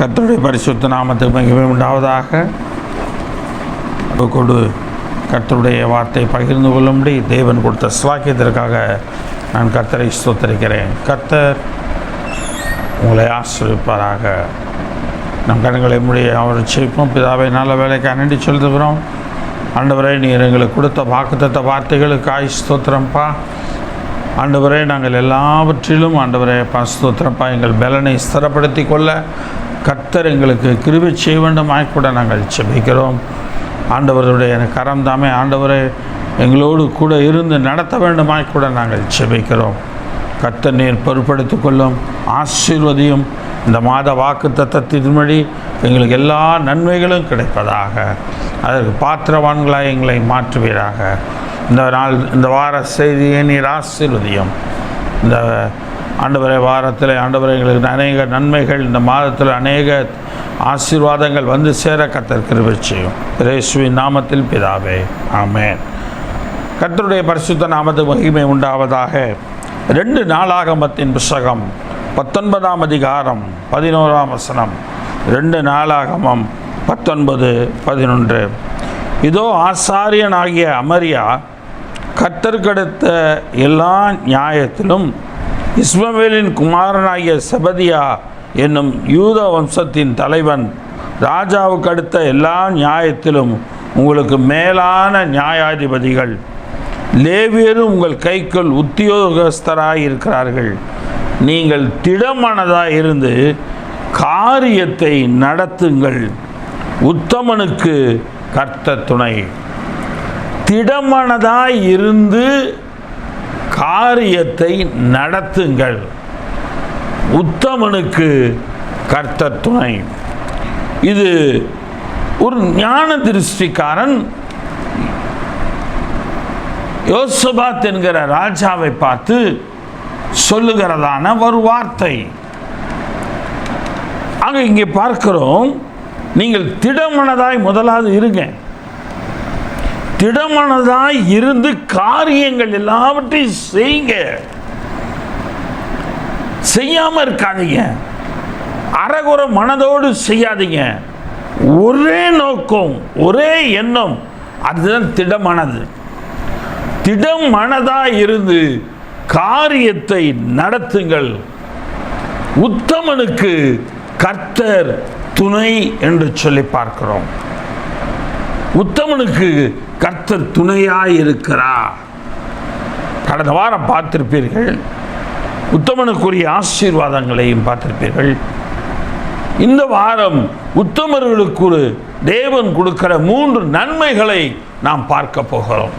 கர்த்தருடைய பரிசுத்த நாமத்துக்கு மகிமை உண்டாவதாக. கொடு கர்த்தருடைய வார்த்தை பகிர்ந்து கொள்ளும்படி தேவன் கொடுத்த ஸ்வாக்கியத்திற்காக நான் கர்த்தரை ஸ்தோத்தரிக்கிறேன். கர்த்தர் உங்களை ஆசீர்வதிப்பாராக. நம் கண்களை முடிய அவர் செய்ப்போம். பிதாவை நல்ல வேலைக்கு நன்றி சொல்லுகிறோம். ஆண்டவரே, நீர் எங்களுக்கு கொடுத்த வாக்குத்தத்த வார்த்தைகளுக்காய் ஸ்தோத்திரம்ப்பா. ஆண்டவரே, நாங்கள் எல்லாவற்றிலும் ஆண்டவரே ஸ்தோத்திரப்பா. எங்கள் பலனை ஸ்திரப்படுத்தி கொள்ள கர்த்தர் எங்களுக்கு கிருபை செய்ய வேண்டுமாய் கூட நாங்கள் செபிக்கிறோம். ஆண்டவருடைய கரம் தாமே ஆண்டவரை எங்களோடு கூட இருந்து நடத்த வேண்டுமாய் கூட நாங்கள் செபிக்கிறோம். கர்த்தர் நீர் பொறுப்படுத்தி கொள்ளும், ஆசீர்வதியும். இந்த மாத வாக்கு தத்தத்தின்படி எங்களுக்கு எல்லா நன்மைகளும் கிடைப்பதாக. அதற்கு பாத்திரவான்களாக எங்களை மாற்றுவீராக. இந்த வார செய்தியை நீர் ஆசீர்வதியும். இந்த ஆண்டவரை வாரத்தில் ஆண்டவரை எங்களுக்கு அநேக நன்மைகள், இந்த மாதத்தில் அநேக ஆசீர்வாதங்கள் வந்து சேர கர்த்தர் கிருபை செய்யும். இயேசுவின் நாமத்தில் பிதாவே, ஆமென். கர்த்தருடைய பரிசுத்த நாமத்துக்கு மகிமை உண்டாவதாக. 2 நாளாகமத்தின் புத்தகம் 19ஆம் அதிகாரம் 11ஆம் வசனம். 2 நாளாகமம் 19:11. இதோ ஆசாரியனாகிய அமரியா கர்த்தருக்கடுத்த எல்லா நியாயத்திலும் இஸ்மவேலின் குமாரனாகிய செபதியா என்னும் யூத வம்சத்தின் தலைவன் ராஜாவுக்கு அடுத்த எல்லா நியாயத்திலும் உங்களுக்கு மேலான நியாயாதிபதிகள் லேவியரும் உங்கள் கைக்குள் உத்தியோகஸ்தராய் இருக்கிறார்கள். நீங்கள் திடமனதாய் இருந்து காரியத்தை நடத்துங்கள். உத்தமனுக்கு கர்த்தர் துணை. திடமனதாய் இருந்து காரியத்தை நடத்துங்கள். உத்தமனுக்கு கர்த்தர் துணை. இது ஒரு ஞான திருஷ்டிக்காரன் யோசபாத் என்கிற ராஜாவை பார்த்து சொல்லுகிறதான ஒரு வார்த்தை. ஆக இங்கே பார்க்கிறோம், நீங்கள் திடமனதாய் முதலாவது இருங்க. திடமனதாய் இருந்து காரியங்கள் எல்லாவற்றையும் செய்யுங்க. செய்யாம இருக்காதீங்க. அறகுற மனதோடு செய்யாதீங்க. ஒரே நோக்கம், ஒரே எண்ணம், அதுதான் திடமனது. திடமனதாய் இருந்து காரியத்தை நடத்துங்கள். உத்தமனுக்கு கர்த்தர் துணை என்று சொல்லி பார்க்கிறோம். உத்தமனுக்கு கர்த்தர் துணையாய் இருக்கிறார். கடந்த வாரம் பார்த்திருப்பீர்கள், உத்தமனுக்குரிய ஆசீர்வாதங்களையும் பார்த்திருப்பீர்கள். இந்த வாரம் உத்தமர்களுக்கு ஒரு தேவன் கொடுக்கிற 3 நன்மைகளை நாம் பார்க்க போகிறோம்.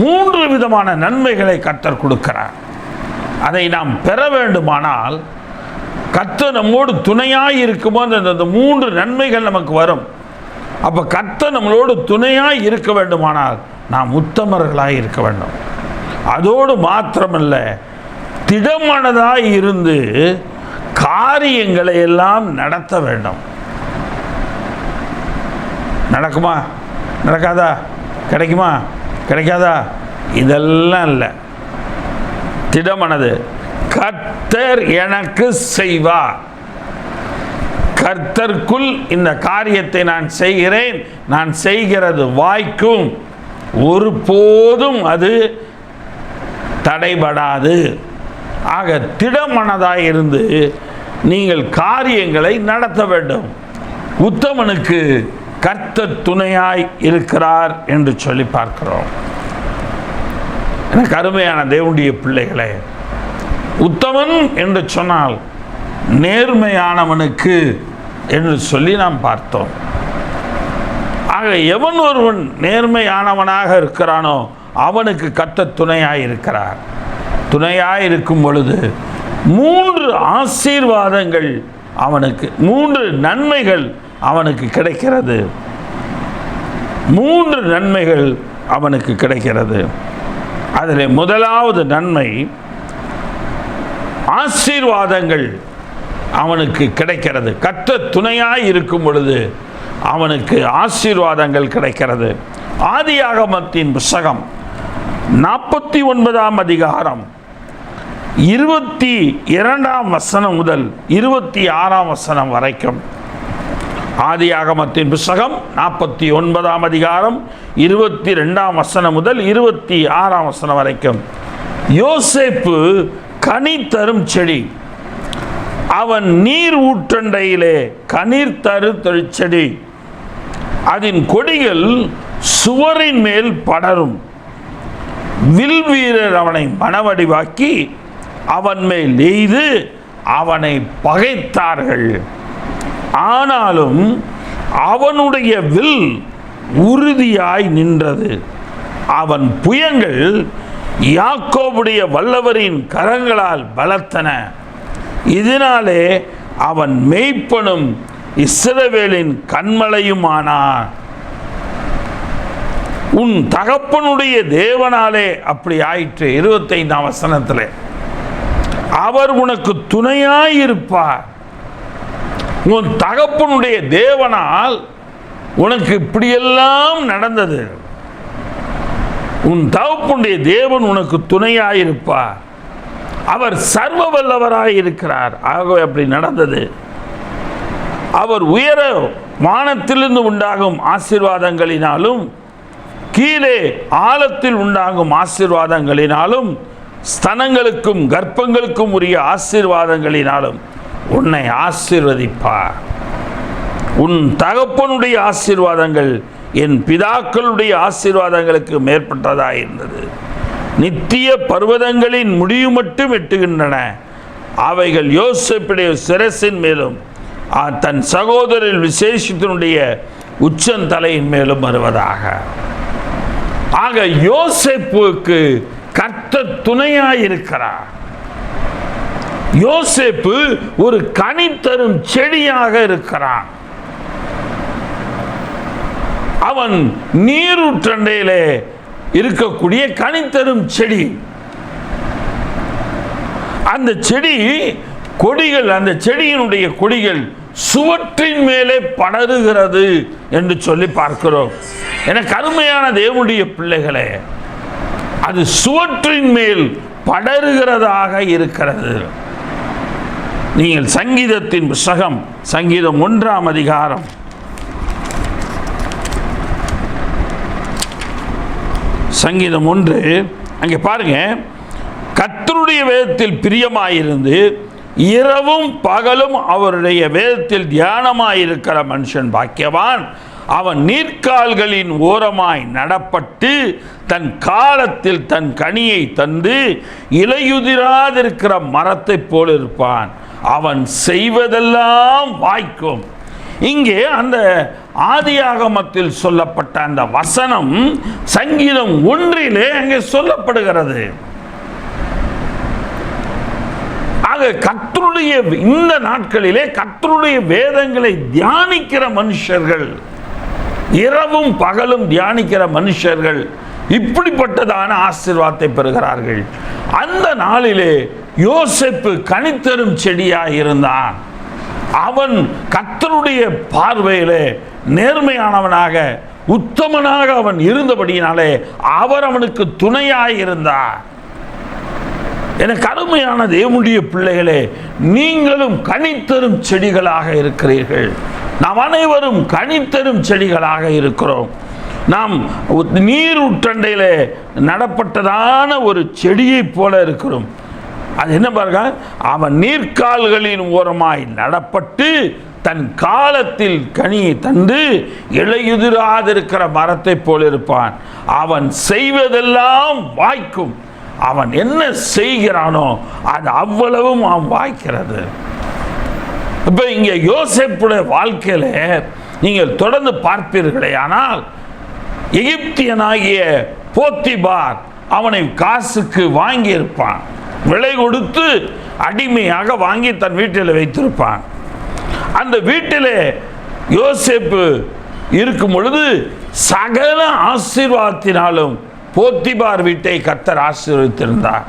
3 விதமான நன்மைகளை கர்த்தர் கொடுக்கிறார். அதை நாம் பெற வேண்டுமானால் கர்த்தர் நம்மோடு துணையாய் இருக்கும்போது அந்த 3 நன்மைகள் நமக்கு வரும். அப்போ கர்த்தர் நம்மளோடு துணையாய் இருக்க வேண்டுமானால் நாம் உத்தமர்களாய் இருக்க வேண்டும். அதோடு மாத்திரமல்ல, திடமனதாய் இருந்து காரியங்களை எல்லாம் நடத்த வேண்டும். நடக்குமா? நடக்காதா? கிடைக்குமா? கிடைக்காதா? இதெல்லாம் இல்லை. திடமனது. கர்த்தர் எனக்கு செய்வார். கர்த்தருக்குள் இந்த காரியத்தை நான் செய்கிறேன், நான் செய்கிறது வாய்க்கும், ஒருபோதும் அது தடைபடாது. ஆக திடமனதாய் இருந்து நீங்கள் காரியங்களை நடத்த வேண்டும். உத்தமனுக்கு கர்த்தர் துணையாய் இருக்கிறார் என்று சொல்லி பார்க்கிறோம். எனக்கு அருமையான தேவனுடைய பிள்ளைகளே, உத்தமன் என்று சொன்னால் நேர்மையானவனுக்கு என்று சொல்லி நாம் பார்த்தோம். ஆக எவன் ஒருவன் நேர்மையானவனாக இருக்கிறானோ அவனுக்கு கர்த்தர் துணையாய் இருக்கிறார். துணையாய் இருக்கும் பொழுது 3 ஆசீர்வாதங்கள் அவனுக்கு, 3 நன்மைகள் அவனுக்கு கிடைக்கிறது. 3 நன்மைகள் அவனுக்கு கிடைக்கிறது. அதில் முதலாவது நன்மை, ஆசீர்வாதங்கள் அவனுக்கு கிடைக்கிறது. கர்த்தர் துணையாய் இருக்கும் பொழுது அவனுக்கு ஆசீர்வாதங்கள் கிடைக்கிறது. ஆதியாகமத்தின் புத்தகம் 49ஆம் அதிகாரம் 22ஆம் வசனம் முதல் 26ஆம் வசனம் வரைக்கும். ஆதியாகமத்தின் புத்தகம் 49ஆம் அதிகாரம் 22ஆம் வசனம் முதல் 26ஆம் வசனம் வரைக்கும். யோசேப்பு கனி தரும் செடி, அவன் நீர் ஊற்றண்டையிலே கனீர் தரு செடி, அதன் கொடிகள் சுவரின் மேல் படரும். வில் வீரர் அவனை மனவடிவாக்கி அவன் மேல் எய்து அவனை பகைத்தார்கள். ஆனாலும் அவனுடைய வில் உறுதியாய் நின்றது. அவன் புயங்கள் யாக்கோபுடைய வல்லவரின் கரங்களால் பலத்தன. இதனாலே அவன் மேய்ப்பனும் இஸ்ரவேலின் கண்மலையுமானான். உன் தகப்பனுடைய தேவனாலே அப்படி ஆயிற்று. 25ஆம் வசனத்தில் அவர் உனக்கு துணையாயிருப்பார். உன் தகப்பனுடைய தேவனால் உனக்கு இப்படியெல்லாம் நடந்தது. உன் தகப்பனுடைய தேவன் உனக்கு துணையாயிருப்பார். அவர் சர்வ வல்லவராயிருக்கிறார். ஆகவே அப்படி நடந்தது. அவர் உயர வானத்திலிருந்து உண்டாகும் ஆசீர்வாதங்களினாலும் கீழே ஆழத்தில் உண்டாகும் ஆசீர்வாதங்களினாலும் ஸ்தனங்களுக்கும் கர்ப்பங்களுக்கும் உரிய ஆசீர்வாதங்களினாலும் உன்னை ஆசீர்வதிப்பார். உன் தகப்பனுடைய ஆசீர்வாதங்கள் என் பிதாக்களுடைய ஆசீர்வாதங்களுக்கு மேற்பட்டதாயிருந்தது. நித்திய பர்வதங்களின் முடிவு மட்டும் எட்டுகின்றன. அவைகள் யோசேப்புடைய சிரசின் மேலும் தன் சகோதரர் விசேஷத்தினுடைய உச்சந்தலையின் மேலும் வருவதாக. ஆக யோசேப்புக்கு கர்த்தர் துணையாயிருக்கிறார். யோசேப்பு ஒரு கனி தரும் செடியாக இருக்கிறான். அவன் நீரூற்றண்டையிலே இருக்கக்கூடிய கனி தரும் செடி. அந்த செடி கொடிகள், அந்த செடியினுடைய கொடிகள் சுவற்றின் மேலே படருகிறது என்று சொல்லி பார்க்கிறோம். எனக்கு அருமையான தேவனுடைய பிள்ளைகளே, அது சுவற்றின் மேல் படருகிறதாக இருக்கிறது. நீங்கள் சங்கீதத்தின் புத்தகம், சங்கீதம் 1ஆம் அதிகாரம் சங்கீதம் 1 அங்கே பாருங்க. கர்த்தருடைய வேதத்தில் பிரியமாயிருந்து இரவும் பகலும் அவருடைய வேதத்தில் தியானமாயிருக்கிற மனுஷன் பாக்கியவான். அவன் நீர்க்கால்களின் ஓரமாய் நடப்பட்டு தன் காலத்தில் தன் கனியை தந்து இலையுதிராதிருக்கிற மரத்தை போல் இருப்பான். அவன் செய்வதெல்லாம் வாய்க்கும். இங்கே அந்த ஆதியாகமத்தில் சொல்லப்பட்ட அந்த வசனம் சங்கீதம் 1 அங்கே சொல்லப்படுகிறது. ஆக கர்த்தருடைய இந்த நாட்களிலே கர்த்தருடைய வேதங்களை தியானிக்கிற மனுஷர்கள், இரவும் பகலும் தியானிக்கிற மனுஷர்கள் இப்படிப்பட்டதான ஆசீர்வாதத்தை பெறுகிறார்கள். அந்த நாளிலே யோசேப்பு கனித்தரும் செடியாக இருந்தான். அவன் கர்த்தருடைய பார்வையிலே நேர்மையானவனாக உத்தமனாக அவன் இருந்தபடியினாலே அவர் அவனுக்கு துணையாய் இருந்தார். எனக்கு அருமையான தேவனுடைய பிள்ளைகளே, நீங்களும் கனித்தரும் செடிகளாக இருக்கிறீர்கள். நாம் அனைவரும் கனித்தரும் செடிகளாக இருக்கிறோம். நாம் நீர் ஊற்றண்டையில் நடப்பட்டதான ஒரு செடியை போல இருக்கிறோம். அது என்ன பாருங்க, அவன் நீர்க்கால்களின் ஓரமாய் நடப்பட்டு தன் காலத்தில் கனியை தந்து இலையுதிராதிருக்கிற மரத்தை போல் இருப்பான். அவன் செய்வதெல்லாம் வாய்க்கும். அவன் என்ன செய்கிறானோ அது அவ்வளவும் அவன் வாய்க்கிறது. இப்போ இங்கே யோசேப்புடைய வாழ்க்கையில நீங்கள் தொடர்ந்து பார்ப்பீர்களே, ஆனால் எகிப்தியனாகிய போத்திபார் அவனை காசுக்கு வாங்கியிருப்பான், விலை கொடுத்து அடிமையாக வாங்கி தன் வீட்டில் வைத்திருப்பான். அந்த வீட்டிலே யோசேப்பு இருக்கும் பொழுது சகல ஆசீர்வாதத்தினாலும் போத்திபார் வீட்டை கர்த்தர் ஆசீர்வதித்திருந்தார்.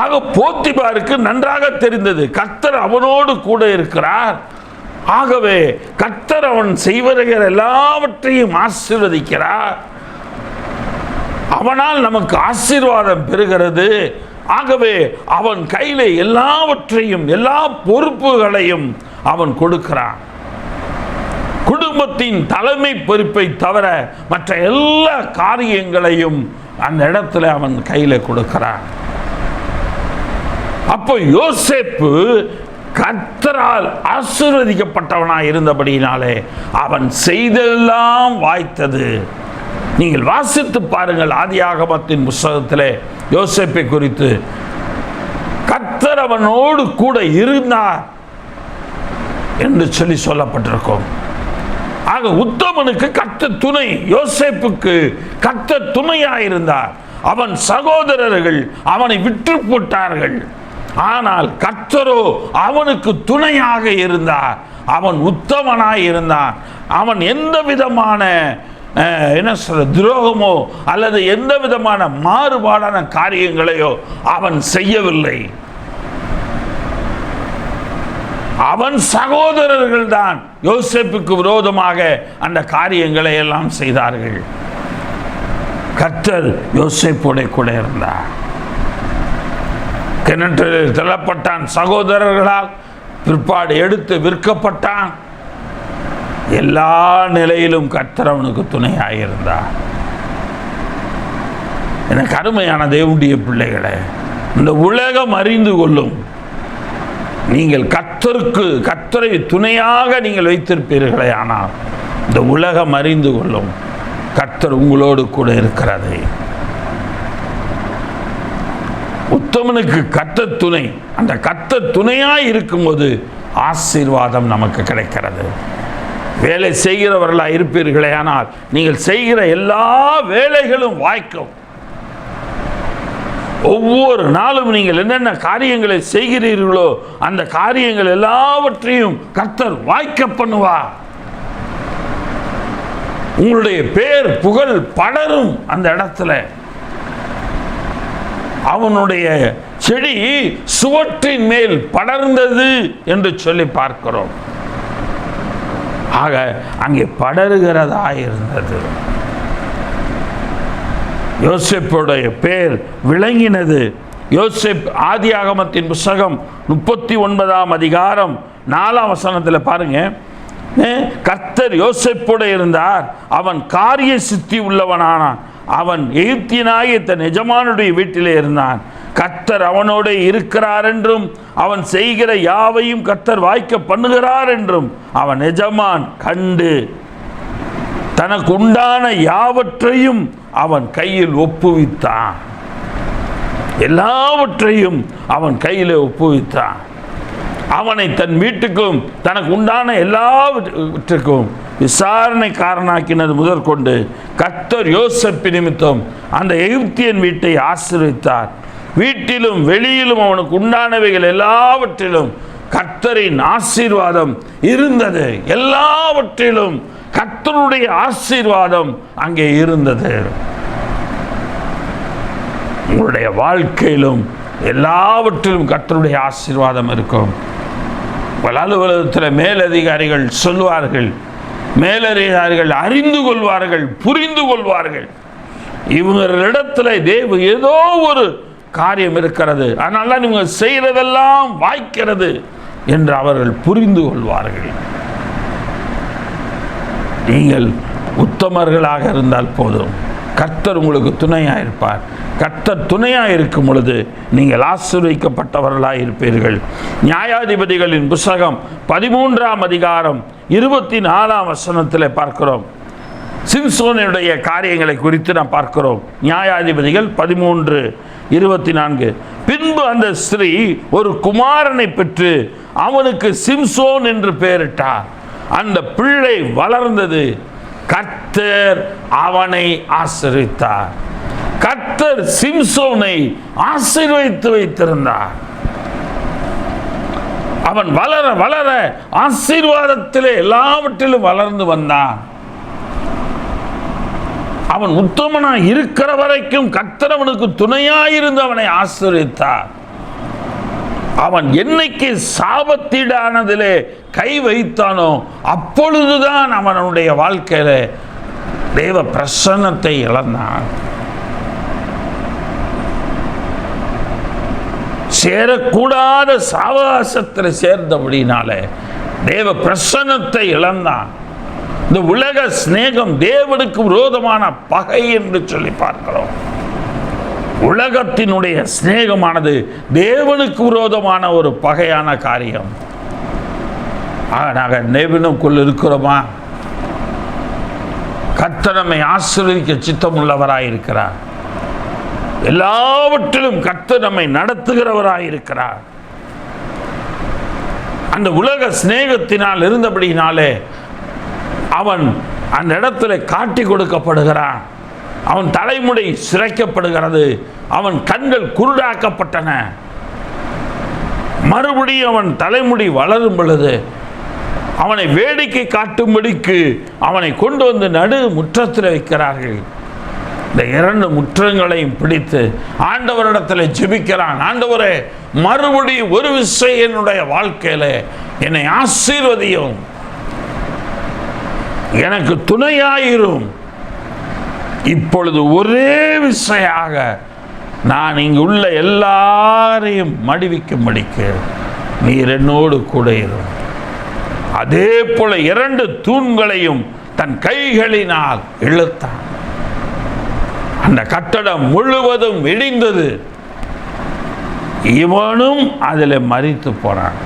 ஆக போத்திபாருக்கு நன்றாக தெரிந்தது கர்த்தர் அவனோடு கூட இருக்கிறார். ஆகவே கர்த்தர் அவன் செய்வர்கள் எல்லாவற்றையும் ஆசீர்வதிக்கிறார். அவனால் நமக்கு ஆசீர்வாதம் பெறுகிறது. ஆகவே அவன் கையில் எல்லாவற்றையும் எல்லா பொறுப்புகளையும் அவன் கொடுக்கிறான். குடும்பத்தின் தலைமை பொறுப்பை தவிர மற்ற எல்லா காரியங்களையும் அந்த இடத்துல அவன் கையில் கொடுக்கிறான். அப்போ யோசேப்பு கர்த்தரால் ஆசீர்வதிக்கப்பட்டவனாய் இருந்தபடியினாலே அவன் செய்தெல்லாம் வாய்த்தது. நீங்கள் வாசித்து பாருங்கள், ஆதியாகமத்தின் புத்தகத்திலே யோசேப்பை குறித்து கர்த்தர் அவனோடு கூட இருந்தார் என்று சொல்லப்பட்டிருக்கும். ஆக உத்தமனுக்கு கர்த்தர் துணை, யோசேப்புக்கு கர்த்தர் துணையாயிருந்தார். அவன் சகோதரர்கள் அவனை விற்று போட்டார்கள், ஆனால் கர்த்தரோ அவனுக்கு துணையாக இருந்தார். அவன் உத்தமனாய் இருந்தான். அவன் எந்த விதமான என்ன சொல்ற துரோகமோ அல்லது எந்த விதமான மாறுபாடான காரியங்களையோ அவன் செய்யவில்லை. அவன் சகோதரர்கள் தான் யோசேப்புக்கு விரோதமாக அந்த காரியங்களை எல்லாம் செய்தார்கள். கர்த்தர் யோசேப்போட கூட இருந்தார். கிணற்றில் தள்ளப்பட்டான் சகோதரர்களால், பிற்பாடு எடுத்து விற்கப்பட்டான். எல்லா நிலையிலும் கர்த்தர் அவனுக்கு துணையாயிருந்தார். எனக்கு அருமையான தேவனுடைய பிள்ளைகளே, இந்த உலகம் அறிந்து கொள்ளும், நீங்கள் கர்த்தரை துணையாக நீங்கள் வைத்திருப்பீர்களே, ஆனால் இந்த உலகம் அறிந்து கொள்ளும் கர்த்தர் உங்களோடு கூட இருக்கிறது. உத்தமனுக்கு கர்த்தர் துணை. அந்த கர்த்தர் துணையாய் இருக்கும்போது ஆசீர்வாதம் நமக்கு கிடைக்கிறது. வேலை செய்கிறவர்களாக இருப்பீர்களே, ஆனால் நீங்கள் செய்கிற எல்லா வேலைகளும் வாய்க்கும். ஒவ்வொரு நாளும் நீங்கள் என்னென்ன காரியங்களை செய்கிறீர்களோ அந்த காரியங்கள் எல்லாவற்றையும் கர்த்தர் வாய்க்க பண்ணுவார். உங்களுடைய பேர் புகழ் படரும் அந்த இடத்துல. அவனுடைய செடி சுவற்றின் மேல் படர்ந்தது என்று சொல்லி பார்க்கிறோம். ஆக அங்கே படருகிறதா இருந்தது. யோசேப்புடைய பேர் விளங்கினது. யோசேப் ஆதியாகமத்தின் புத்தகம் 39ஆம் அதிகாரம் 4ஆம் வசனத்தில் பாருங்க, கர்த்தர் யோசேப்போடு இருந்தார், அவன் காரிய சித்தி உள்ளவனானான், அவன் எகிப்தியனாகிய தன் எஜமானுடைய வீட்டிலே இருந்தான். கர்த்தர் அவனோடு இருக்கிறார் என்றும் அவன் செய்கிற யாவையும் கர்த்தர் வாய்க்க பண்ணுகிறார் என்றும் அவன் எஜமான் கண்டு தனக்கு உண்டான யாவற்றையும் அவன் கையில் ஒப்புவித்தான். எல்லாவற்றையும் அவன் கையில் ஒப்புவித்தான். அவனை தன் வீட்டுக்கும் தனக்கு உண்டான எல்லாவற்றுக்கும் விசாரணைக்காரனாக்கினது முதற்கொண்டு கர்த்தர் யோசேப்பு நிமித்தம் அந்த எகிப்தியன் வீட்டை ஆசீர்வதித்தார். வீட்டிலும் வெளியிலும் அவனுக்கு உண்டானவைகள் எல்லாவற்றிலும் கர்த்தரின் ஆசீர்வாதம் இருந்தது. எல்லாவற்றிலும் கர்த்தருடைய ஆசீர்வாதம் அங்கே இருந்தது. உங்களுடைய வாழ்க்கையிலும் எல்லாவற்றிலும் கர்த்தருடைய ஆசீர்வாதம் இருக்கும். அலுவலகத்தில் மேலதிகாரிகள் சொல்வார்கள், மேலதிகாரிகள் அறிந்து கொள்வார்கள், புரிந்து கொள்வார்கள், இவங்களிடத்தில் தேவ ஏதோ ஒரு காரியம் இருக்கிறது, அதனால நீங்கள் செய்கிறதெல்லாம் வாய்க்கிறது என்று அவர்கள் புரிந்து கொள்வார்கள். நீங்கள் உத்தமர்களாக இருந்தால் போதும், கர்த்தர் உங்களுக்கு துணையாக இருப்பார். கர்த்தர் துணையாக இருக்கும் பொழுது நீங்கள் ஆசீர்வதிக்கப்பட்டவர்களாக இருப்பீர்கள். நியாயாதிபதிகளின் புத்தகம் 13ஆம் அதிகாரம் 24ஆம் வசனத்தில் பார்க்கிறோம். சிம்சோனுடைய காரியங்களை குறித்து நாம் பார்க்கிறோம். நியாயாதிபதிகள் 13:24. பின்பு அந்த ஸ்திரீ ஒரு குமாரனை பெற்று அவனுக்கு சிம்சோன் என்று பெயரிட்டார். அந்த பிள்ளை வளர்ந்தது, கர்த்தர் அவனை ஆசீர்வதித்தார். கர்த்தர் சிம்சோனை ஆசீர்வதித்து வைத்திருந்தார். அவன் வளர வளர ஆசீர்வாதத்திலே எல்லாவற்றிலும் வளர்ந்து வந்தான். அவன் உத்தமனாய் இருக்கிற வரைக்கும் கர்த்தர் அவனுக்கு துணையாயிருந்து அவனை ஆசீர்வதித்தார். அவன் என்னைக்கு சாபத்தீடானதிலே கை வைத்தானோ அப்பொழுதுதான் அவனுடைய வாழ்க்கையில தேவ பிரசன்னத்தை இழந்தான். சேரக்கூடாத சாவகாசத்தில் சேர்ந்தபடினால தேவ பிரசன்னத்தை இழந்தான். இந்த உலக சிநேகம் தேவனுக்கு விரோதமான பகை என்று சொல்லி பார்க்கிறோம். உலகத்தினுடைய சிநேகமானது தேவனுக்கு விரோதமான ஒரு பகையான காரியம். நாங்கள் தேவனுக்குள் இருக்கிறோமா? கர்த்தர் நம்மை ஆசீர்வதிக்க சித்தமுள்ளவராயிருக்கிறார். எல்லாவற்றிலும் கர்த்தர் நம்மை நடத்துகிறவராயிருக்கிறார். அந்த உலக சிநேகத்தினால் இருந்தபடினாலே அவன் அந்த இடத்துல காட்டி கொடுக்கப்படுகிறான். அவன் தலைமுடி சிரைக்கப்படுகிறது. அவன் கண்கள் குருடாக்கப்பட்டன. மறுபடியும் அவன் தலைமுடி வளரும் பொழுது அவனை வேடிக்கை காட்டும்படிக்கு அவனை கொண்டு வந்து நடு முற்றத்தில் வைக்கிறார்கள். இந்த 2 முற்றங்களையும் பிடித்து ஆண்டவரிடத்தில் ஜெபிக்கிறான். ஆண்டவரே, மறுபடியும் ஒரு விஷயம் என்னுடைய வாழ்க்கையில என்னை ஆசீர்வதியும், எனக்கு துணையாயிரும். இப்பொழுது ஒரே விஷயமாக நான் இங்கு உள்ள எல்லாரையும் மடிவிக்கும்படிக்கு நீர் என்னோடு கூட இரும். அதே போல 2 தூண்களையும் தன் கைகளினால் இழுத்தான். அந்த கட்டடம் முழுவதும் இடிந்தது. இவனும் அதில் மரித்து போனான்.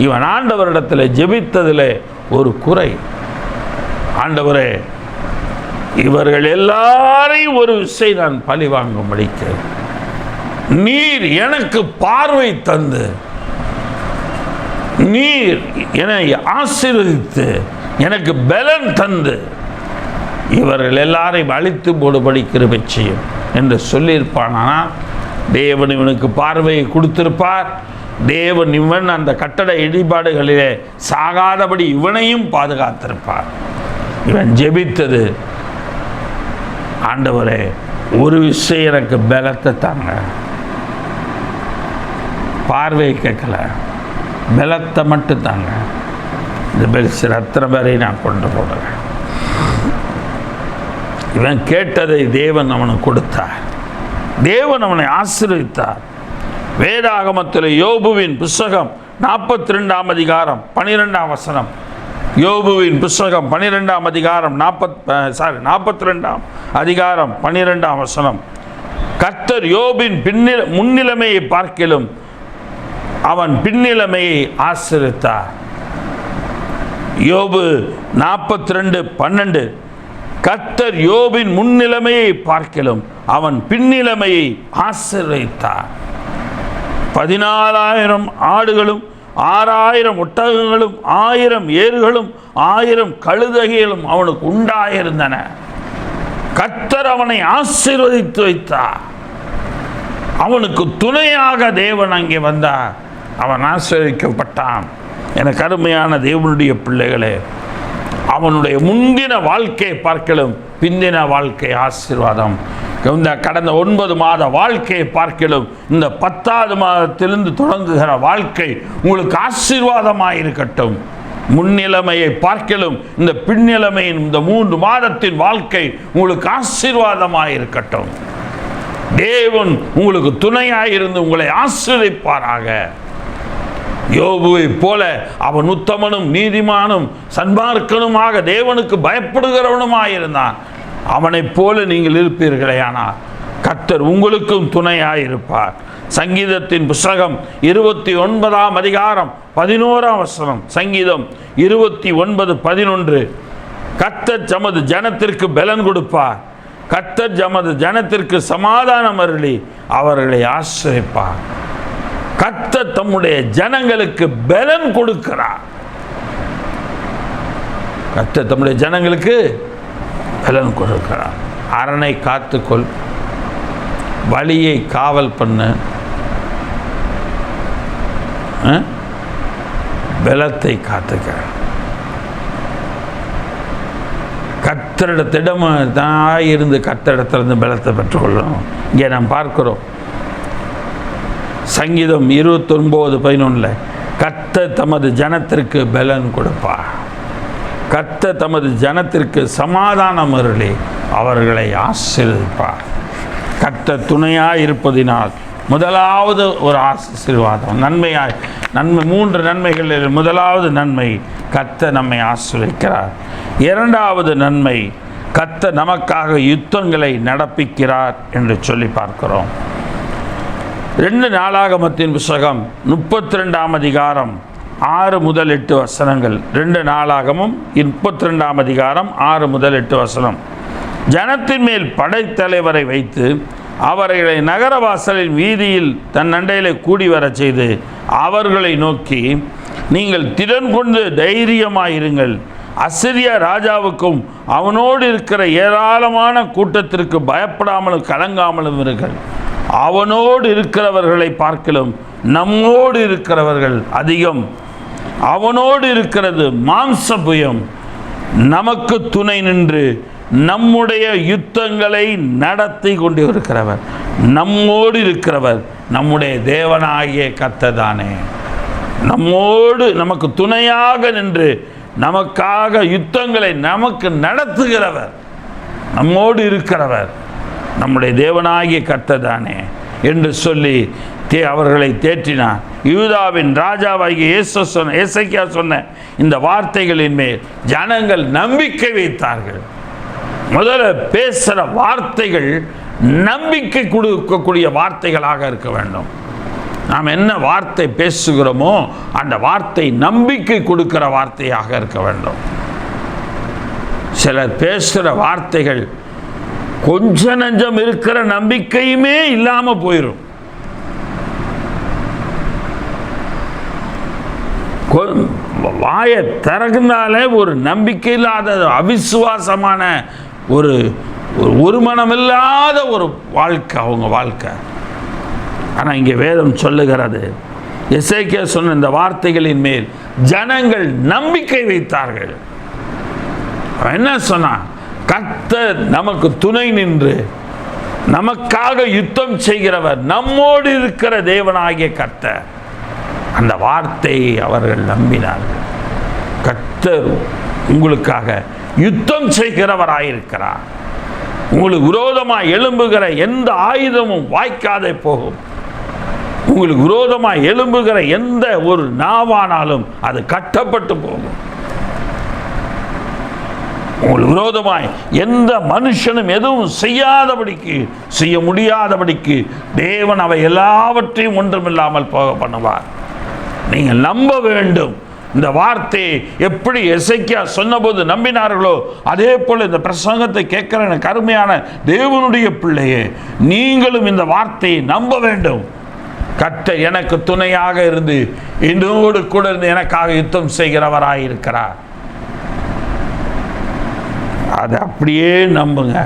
இவன் ஆண்டவரிடத்தில் ஜெபித்ததில் ஒரு குறை. ஆண்டவரே, இவர்கள் எல்லாரையும் ஒரு விஷயம் நான் பழி வாங்கும்படிக்கு நீர் எனக்கு பார்வை தந்து, நீர் என்னை ஆசீர்வதித்து, எனக்கு பலன் தந்து இவர்கள் எல்லாரையும் அழித்து போடுபடி கிருபை செய்யும் என்று சொல்லியிருப்பானா, தேவன் இவனுக்கு பார்வையை கொடுத்திருப்பார். தேவன் இவன் அந்த கட்டட இடிபாடுகளிலே சாகாதபடி இவனையும் பாதுகாத்திருப்பார். இவன் ஜெபித்தது, ஆண்டவரே, ஒரு விஷயம் எனக்கு பலத்தை தாங்க. பார்வை கேட்கல, பலத்தை மட்டும் தாங்க. இந்த பெல்சில் அத்தனை பேரை நான் கொண்டு போடுறேன். இவன் கேட்டதை தேவன் அவனுக்கு கொடுத்தார். தேவன் அவனை ஆசீர்வதித்தார். வேதாகமத்தில் யோபுவின் புஸ்தகம் 42 அதிகாரம் 12 வசனம். யோபுவின் புஸ்தகம் 12 அதிகாரம் 42 அதிகாரம் 12 வசனம். கர்த்தர் யோபின் முன்னிலைமையை பார்க்கிலும் அவன் பின்னிலைமையை ஆசீர்வதித்தார். யோபு 42:12. கர்த்தர் யோபின் முன்னிலைமையை பார்க்கிலும் அவன் பின்னிலைமையை ஆசீர்வதித்தார். 14,000 ஆடுகளும் 6,000 ஒட்டகங்களும் 1,000 ஏறுகளும் 1,000 கழுதைகளும் அவனுக்கு உண்டாயிருந்தன. கர்த்தர் அவனை ஆசீர்வதித்து வைத்தார். அவனுக்கு துணையாக தேவன் அங்கே வந்தார். அவன் ஆசீர்வதிக்கப்பட்டான். எனக்கு அருமையான தேவனுடைய பிள்ளைகளே, அவனுடைய முந்தின வாழ்க்கையை பார்க்கலும் பிந்தின வாழ்க்கை ஆசீர்வாதம். இந்த கடந்த 9 மாத வாழ்க்கையை பார்க்கலும் இந்த 10வது மாதத்திலிருந்து தொடங்குகிற வாழ்க்கை உங்களுக்கு ஆசீர்வாதமாக இருக்கட்டும். முன்னிலைமையை பார்க்கலும் இந்த பின்னிலைமையின் இந்த 3 மாதத்தின் வாழ்க்கை உங்களுக்கு ஆசீர்வாதமாக இருக்கட்டும். தேவன் உங்களுக்கு துணையாயிருந்து உங்களை ஆசீர்வதிப்பாராக. யோபுவை போல அவன் உத்தமனும் நீதிமானும் சன்மார்க்கனுமாக தேவனுக்கு பயப்படுகிறவனுமாயிருந்தான். அவனைப் போல நீங்கள் இருப்பீர்களே, ஆனால் கர்த்தர் உங்களுக்கும் துணையாயிருப்பார். சங்கீதத்தின் புஸ்தகம் 29 அதிகாரம் 11 வசனம். சங்கீதம் 29:11. கர்த்தர் தமது ஜனத்திற்கு பலன் கொடுப்பார். கர்த்தர் தமது ஜனத்திற்கு சமாதானம் அருளி அவர்களை ஆசிரிப்பார். கர்த்தர் தம்முடைய ஜனங்களுக்கு பலன் கொடுக்கிறார். கர்த்தர் தம்முடைய ஜனங்களுக்கு பலன் கொடுக்கிறார். அரணை காத்துக்கொள், வழியை காவல் பண்ணு, பலத்தை காத்துக்க. கர்த்தரிடத்திடம் தான் இருந்து கர்த்தரிடத்திலிருந்து பலத்தை பெற்றுக்கொள்ளணும். இங்கே நாம் பார்க்கிறோம் சங்கீதம் 29:11 கர்த்தர் தமது ஜனத்திற்கு பலன் கொடுப்பார். கர்த்தர் தமது ஜனத்திற்கு சமாதானம் அருளி அவர்களை ஆசீர்வதிப்பார். கர்த்தர் துணையாய் இருப்பதினால் முதலாவது ஒரு ஆசீர்வாதம் நன்மை 3 நன்மைகளில் முதலாவது நன்மை கர்த்தர் நம்மை ஆசீர்வதிக்கிறார். இரண்டாவது நன்மை கர்த்தர் நமக்காக யுத்தங்களை நடப்பிக்கிறார் என்று சொல்லி பார்க்கிறோம். 2 நாளாகமத்தின் புத்தகம் 32ஆம் அதிகாரம் 6 முதல் 8 வசனங்கள். 2 நாளாகமும் 32ஆம் அதிகாரம் 6 முதல் 8 வசனம். ஜனத்தின் மேல் படைத்தலைவரை வைத்து அவர்களை நகரவாசலின் வீதியில் தன் அண்டையிலே கூடி வரச் செய்து அவர்களை நோக்கி, நீங்கள் திடன் கொண்டு தைரியமாயிருங்கள். அசிரியா ராஜாவுக்கும் அவனோடு இருக்கிற ஏராளமான கூட்டத்திற்கு பயப்படாமலும் கலங்காமலும் இருங்கள். அவனோடு இருக்கிறவர்களை பார்க்கலும் நம்மோடு இருக்கிறவர்கள் அதிகம். அவனோடு இருக்கிறது மாம்சபுயம், நமக்கு துணை நின்று நம்முடைய யுத்தங்களை நடத்தி கொண்டு இருக்கிறவர். நம்மோடு இருக்கிறவர் நம்முடைய தேவனாகிய கர்த்தர் தானே. நம்மோடு நமக்கு துணையாக நின்று நமக்காக யுத்தங்களை நமக்கு நடத்துகிறவர், நம்மோடு இருக்கிறவர் நம்முடைய தேவனாகிய கர்த்தர் தானே என்று சொல்லி அவர்களை தேற்றினார். யூதாவின் ராஜாவாகிய எசேக்கியா சொன்ன இந்த வார்த்தைகளின் மேல் ஜனங்கள் நம்பிக்கை வைத்தார்கள். முதல்ல பேசுகிற வார்த்தைகள் நம்பிக்கை கொடுக்கக்கூடிய வார்த்தைகளாக இருக்க வேண்டும். நாம் என்ன வார்த்தை பேசுகிறோமோ அந்த வார்த்தை நம்பிக்கை கொடுக்கிற வார்த்தையாக இருக்க வேண்டும். சிலர் பேசுகிற வார்த்தைகள் கொஞ்ச நஞ்சம் இருக்கிற நம்பிக்கையுமே இல்லாமல் போயிடும். வாயை திறந்தாலே ஒரு நம்பிக்கை இல்லாத அவிசுவாசமான ஒரு மனமில்லாத ஒரு வாழ்க்கை அவங்க வாழ்க்கை. ஆனால் இங்கே வேதம் சொல்லுகிறது, எசேக்கியா சொன்ன இந்த வார்த்தைகளின் மேல் ஜனங்கள் நம்பிக்கை வைத்தார்கள். என்ன சொன்னா, கர்த்தர் நமக்கு துணை நின்று நமக்காக யுத்தம் செய்கிறவர், நம்மோடு இருக்கிற தேவனாகிய கர்த்தர். அந்த வார்த்தையை அவர்கள் நம்பினார்கள். கர்த்தர் உங்களுக்காக யுத்தம் செய்கிறவராயிருக்கிறார். உங்களுக்கு விரோதமாக எழும்புகிற எந்த ஆயுதமும் வாய்க்காதே போகும். உங்களுக்கு விரோதமாக எழும்புகிற எந்த ஒரு நாவானாலும் அது கட்டப்பட்டு போகும். உங்களுக்கு விரோதமாய் எந்த மனுஷனும் எதுவும் செய்ய முடியாதபடிக்கு தேவன் அவை எல்லாவற்றையும் ஒன்றுமில்லாமல் போக பண்ணுவார். நீங்கள் நம்ப வேண்டும். இந்த வார்த்தையை எப்படி எசேக்கியா சொன்னபோது நம்பினார்களோ அதே போல இந்த பிரசங்கத்தை கேட்கிற எனக்கு அருமையான தேவனுடைய பிள்ளையே, நீங்களும் இந்த வார்த்தையை நம்ப வேண்டும். கர்த்தர் எனக்கு துணையாக இருந்து என்னோடு கூட இருந்து எனக்காக யுத்தம் செய்கிறவராயிருக்கிறார். அதை அப்படியே நம்புங்க.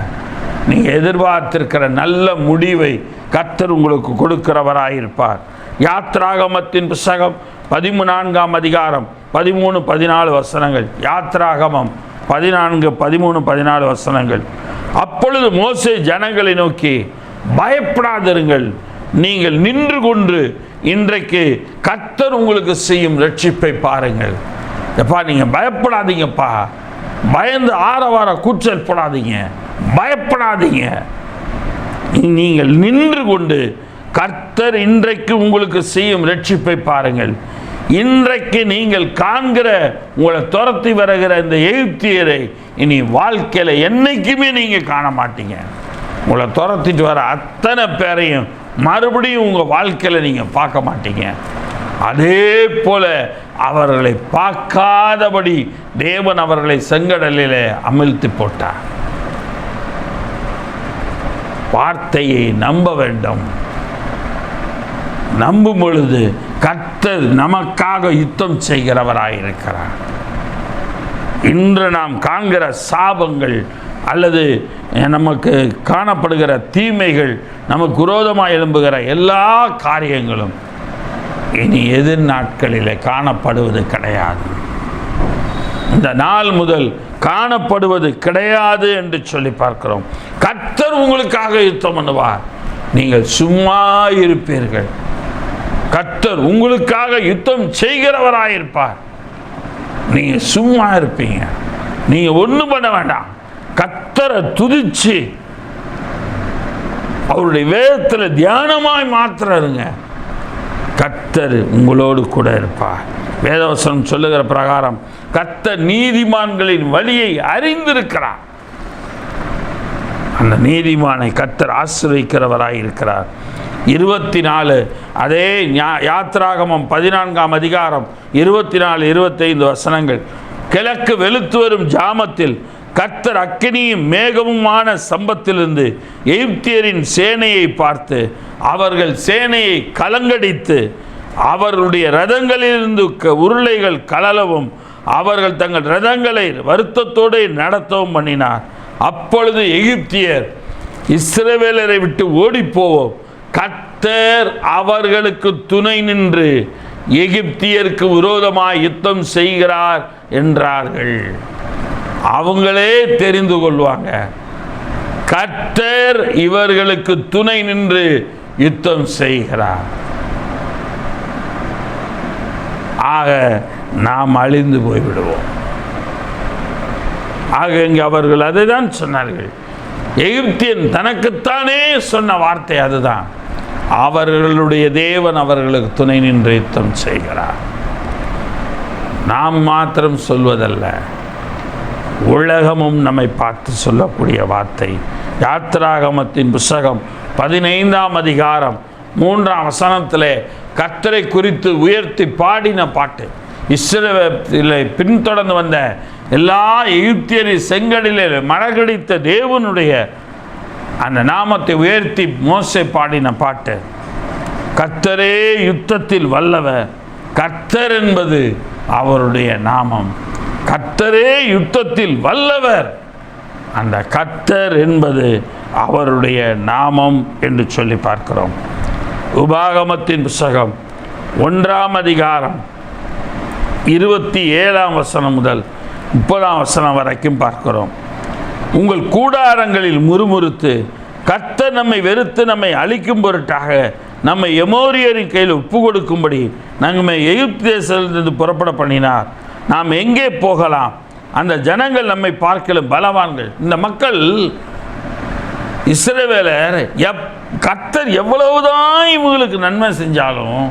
நீங்கள் எதிர்பார்த்திருக்கிற நல்ல முடிவை கர்த்தர் உங்களுக்கு கொடுக்கிறவராயிருப்பார். யாத்ராகமத்தின் புத்தகம் 14ஆம் அதிகாரம் 13-14 வசனங்கள். யாத்ராகமம் 14, 13, 14 வசனங்கள். அப்பொழுது மோசே ஜனங்களை நோக்கி, பயப்படாதிருங்கள், நீங்கள் நின்று கொண்டு இன்றைக்கு கர்த்தர் உங்களுக்கு செய்யும் ரட்சிப்பை பாருங்கள். எப்பா, நீங்கள் பயப்படாதீங்கப்பா, பயந்து ஆரவார கூச்சல் போடாதீங்க, பயப்படாதீங்க. நீங்கள் நின்று கொண்டு கர்த்தர் இன்றைக்கு உங்களுக்கு செய்யும் ரட்சிப்பை பாருங்கள். இன்றைக்கு நீங்கள் காண்கிற உங்களை துரத்தி வருகிற இந்த எகிப்தியரை இனி வாழ்க்கையில் என்னைக்குமே நீங்கள் காண மாட்டீங்க. உங்களை துரத்திட்டு வர அத்தனை பேரையும் மறுபடியும் உங்கள் வாழ்க்கையில் நீங்கள் பார்க்க மாட்டீங்க. அதே போல அவர்களை பார்க்காதபடி தேவன் அவர்களை செங்கடலிலே அமிழ்த்தி போட்டார். வார்த்தையை நம்ப வேண்டும். நம்பும் பொழுது கர்த்தர் நமக்காக யுத்தம் செய்கிறவராயிருக்கிறார். இன்று நாம் காண்கிற சாபங்கள் அல்லது நமக்கு காணப்படுகிற தீமைகள், நமக்கு விரோதமாக எழும்புகிற எல்லா காரியங்களும் இனி எதிர் நாட்களிலே காணப்படுவது கிடையாது. இந்த நாள் முதல் காணப்படுவது கிடையாது என்று சொல்லி பார்க்கிறோம். கர்த்தர் உங்களுக்காக யுத்தம் பண்ணுவார், நீங்கள் சும்மா இருப்பீர்கள். கர்த்தர் உங்களுக்காக யுத்தம் செய்கிறவராயிருப்பார், நீங்க சும்மா இருப்பீங்க. நீங்க ஒண்ணும் பண்ண வேண்டாம். கர்த்தரை துதிச்சு அவருடைய வேதத்தில் தியானமாய் மாத்திரங்க, கர்த்தர் உங்களோடு கூட இருப்பார். வேதவசனம் சொல்லுகிற பிரகாரம் கர்த்தர் நீதிமான்களின் வழியை அறிந்திருக்கிறார். அந்த நீதிமானை கர்த்தர் ஆசீர்வதிக்கிறவராய் இருக்கிறார். 24 அதே யாத்திராகமம் 14ஆம் அதிகாரம் 24, 25 வசனங்கள். கிழக்கு வெளுத்து வரும் ஜாமத்தில் கர்த்தர் அக்கினியும் மேகமுமான சம்பத்திலிருந்து எகிப்தியரின் சேனையை பார்த்து அவர்கள் சேனையை கலங்கடித்து அவர்களுடைய ரதங்களிலிருந்து உருளைகள் கலலவும் அவர்கள் தங்கள் ரதங்களை வருத்தத்தோடு நடத்தவும் பண்ணினார். அப்பொழுது எகிப்தியர் இஸ்ரவேலரை விட்டு ஓடிப்போவோம், கர்த்தர் அவர்களுக்கு துணை நின்று எகிப்தியருக்கு விரோதமாய் யுத்தம் செய்கிறார் என்றார்கள். அவங்களே தெரிந்து கொள்வாங்க, கர்த்தர் இவர்களுக்கு துணை நின்று யுத்தம் செய்கிறார். ஆக நாம் அழிந்து போய்விடுவோம். ஆக இங்கே அவர்கள் அதை தான் சொன்னார்கள். எகிப்தியன் தனக்குத்தானே சொன்ன வார்த்தை அதுதான், அவர்களுடைய தேவன் அவர்களுக்கு துணை நின்று யுத்தம் செய்கிறார். நாம் மாத்திரம் சொல்வதல்ல, உலகமும் நம்மை பார்த்து சொல்லக்கூடிய வார்த்தை. யாத்திராகமத்தின் புஸ்தகம் 15ஆம் அதிகாரம் 3ஆம் வசனத்திலே கர்த்தரை குறித்து உயர்த்தி பாடின பாட்டு. இஸ்ரவேலை பின்தொடர்ந்து வந்த எல்லா எகிப்தியரை செங்கடலிலே மடக்கடித்த தேவனுடைய அந்த நாமத்தை உயர்த்தி மோசே பாடின பாட்டு. கர்த்தரே யுத்தத்தில் வல்லவர், கர்த்தர் என்பது அவருடைய நாமம். கர்த்தரே யுத்தத்தில் வல்லவர், அந்த கர்த்தர் என்பது அவருடைய நாமம் என்று சொல்லி பார்க்கிறோம். உபாகமத்தின் புஸ்தகம் 1ஆம் அதிகாரம் 27ஆம் வசனம் முதல் 30ஆம் வசனம் வரைக்கும் பார்க்கிறோம். உங்கள் கூடாரங்களில் முறுமுறுத்து கர்த்தர் நம்மை வெறுத்து நம்மை அழிக்கும் பொருட்டாக நம்மை எமோரியரின் கையில் ஒப்பு கொடுக்கும்படி நம்மை எகிப்து தேசத்திலிருந்து புறப்பட பண்ணினார். நாம் எங்கே போகலாம்? அந்த ஜனங்கள் நம்மை பார்க்கலும் பலவான்கள். இந்த மக்கள் இஸ்ரவேலர் கர்த்தர் எவ்வளவுதான் இவங்களுக்கு நன்மை செஞ்சாலும்,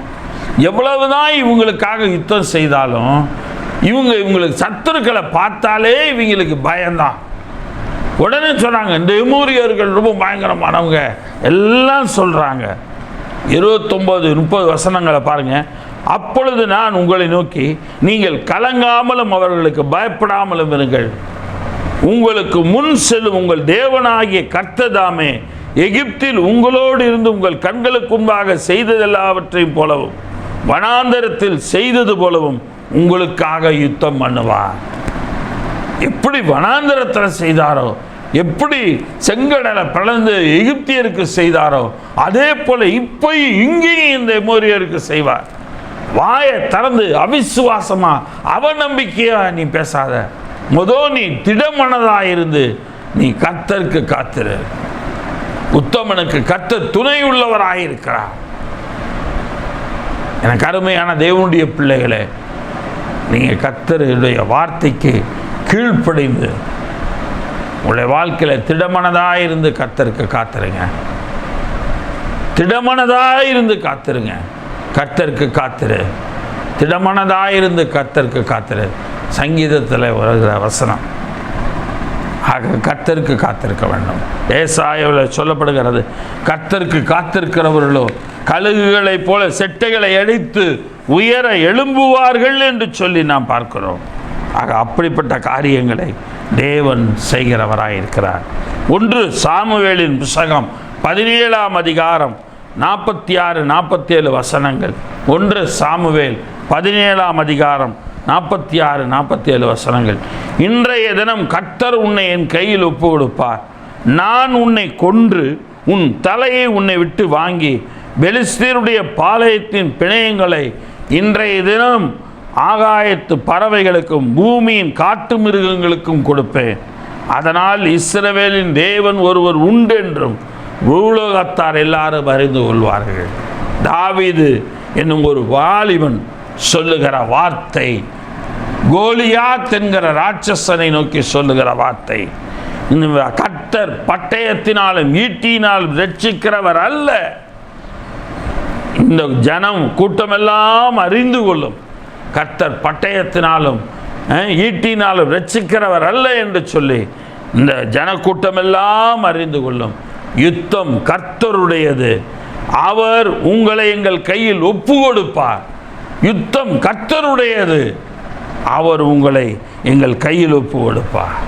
எவ்வளவுதான் இவங்களுக்காக யுத்தம் செய்தாலும், இவங்களுக்கு சத்துருக்களை பார்த்தாலே இவங்களுக்கு பயம்தான். உடனே சொன்னாங்க, இந்த எமோரியர்கள் ரொம்ப பயங்கரமானவங்க எல்லாம் சொல்றாங்க. 29-30 வசனங்களை பாருங்க. அப்பொழுது நான் உங்களை நோக்கி, நீங்கள் கலங்காமலும் அவர்களுக்கு பயப்படாமலும் இருங்கள். உங்களுக்கு முன் செல்லும் உங்கள் தேவனாகிய கர்த்தர் தாமே எகிப்தில் உங்களோடு இருந்து உங்கள் கண்களுக்கு முன்பாக செய்ததெல்லாவற்றையும் போலவும் வனாந்தரத்தில் செய்தது போலவும் உங்களுக்காக யுத்தம் பண்ணுவார். எப்படி வனாந்தரத்தில் செய்தாரோ, எப்படி செங்கடலை பிளந்து எகிப்தியருக்கு செய்தாரோ, அதே போல இப்போ இங்கேயும் இந்த எமோரியருக்கு செய்வார். வாயை திறந்து அவிசுவாசமா அவநம்பிக்கையா நீ பேசாத. நீ திடமனதாயிருந்து நீ கர்த்தருக்கு காத்திரு. உத்தமனுக்கு கர்த்தர் துணை உள்ளவராயிருக்கிறார். எனக்கு அருமையான தேவனுடைய பிள்ளைகளே, நீங்க கர்த்தருடைய வார்த்தைக்கு கீழ்ப்படிந்து உங்களுடைய வாழ்க்கையில் திடமனதாயிருந்து கர்த்தருக்கு காத்திருங்க. திடமனதாயிருந்து காத்திருங்க. கர்த்தருக்கு காத்திரு. திடமனதாயிருந்து கர்த்தருக்கு காத்திரு. சங்கீதத்தில் வருகிற வசனம். ஆக கர்த்தருக்கு காத்திருக்க வேண்டும். ஏசாயாவில் சொல்லப்படுகிறது, கர்த்தருக்கு காத்திருக்கிறவர்களோ கழுகுகளைப் போல செட்டைகளை அடித்து உயர எழும்புவார்கள் என்று சொல்லி நாம் பார்க்கிறோம். ஆக அப்படிப்பட்ட காரியங்களை தேவன் செய்கிறவராயிருக்கிறார். 1 சாமுவேலின் புத்தகம் 17ஆம் அதிகாரம் 46-47 வசனங்கள். 1 சாமுவேல் 17ஆம் அதிகாரம் 46-47 வசனங்கள். இன்றைய தினம் கர்த்தர் உன்னை என் கையில் ஒப்பு கொடுப்பார். நான் உன்னை கொன்று உன் தலையை உன்னை விட்டு வாங்கி பெலிஸ்தீருடைய பாளையத்தின் பிணையங்களை இன்றைய தினம் ஆகாயத்து பறவைகளுக்கும் பூமியின் காட்டு மிருகங்களுக்கும் கொடுப்பேன். அதனால் இஸ்ரவேலின் தேவன் ஒருவர் உண்டு என்றும் பூலோகத்தார் எல்லாரும் அறிந்து கொள்வார்கள். தாவீது என்னும் ஒரு வாலிபன் சொல்லுகிற வார்த்தை, கோலியாத் என்கிற ராட்சசனை நோக்கி சொல்லுகிற வார்த்தை. கர்த்தர் பட்டயத்தினாலும் ஈட்டினாலும் ரட்சிக்கிறவர் அல்ல. இந்த ஜனம் கூட்டமெல்லாம் அறிந்து கொள்ளும், கர்த்தர் பட்டயத்தினாலும் ஈட்டினாலும் ரட்சிக்கிறவர் அல்ல என்று சொல்லி இந்த ஜனக்கூட்டமெல்லாம் அறிந்து கொள்ளும். யுத்தம் கர்த்தருடையது, அவர் உங்களை எங்கள் கையில் ஒப்பு கொடுப்பார். யுத்தம் கர்த்தருடையது, அவர் உங்களை எங்கள் கையில் ஒப்பு கொடுப்பார்.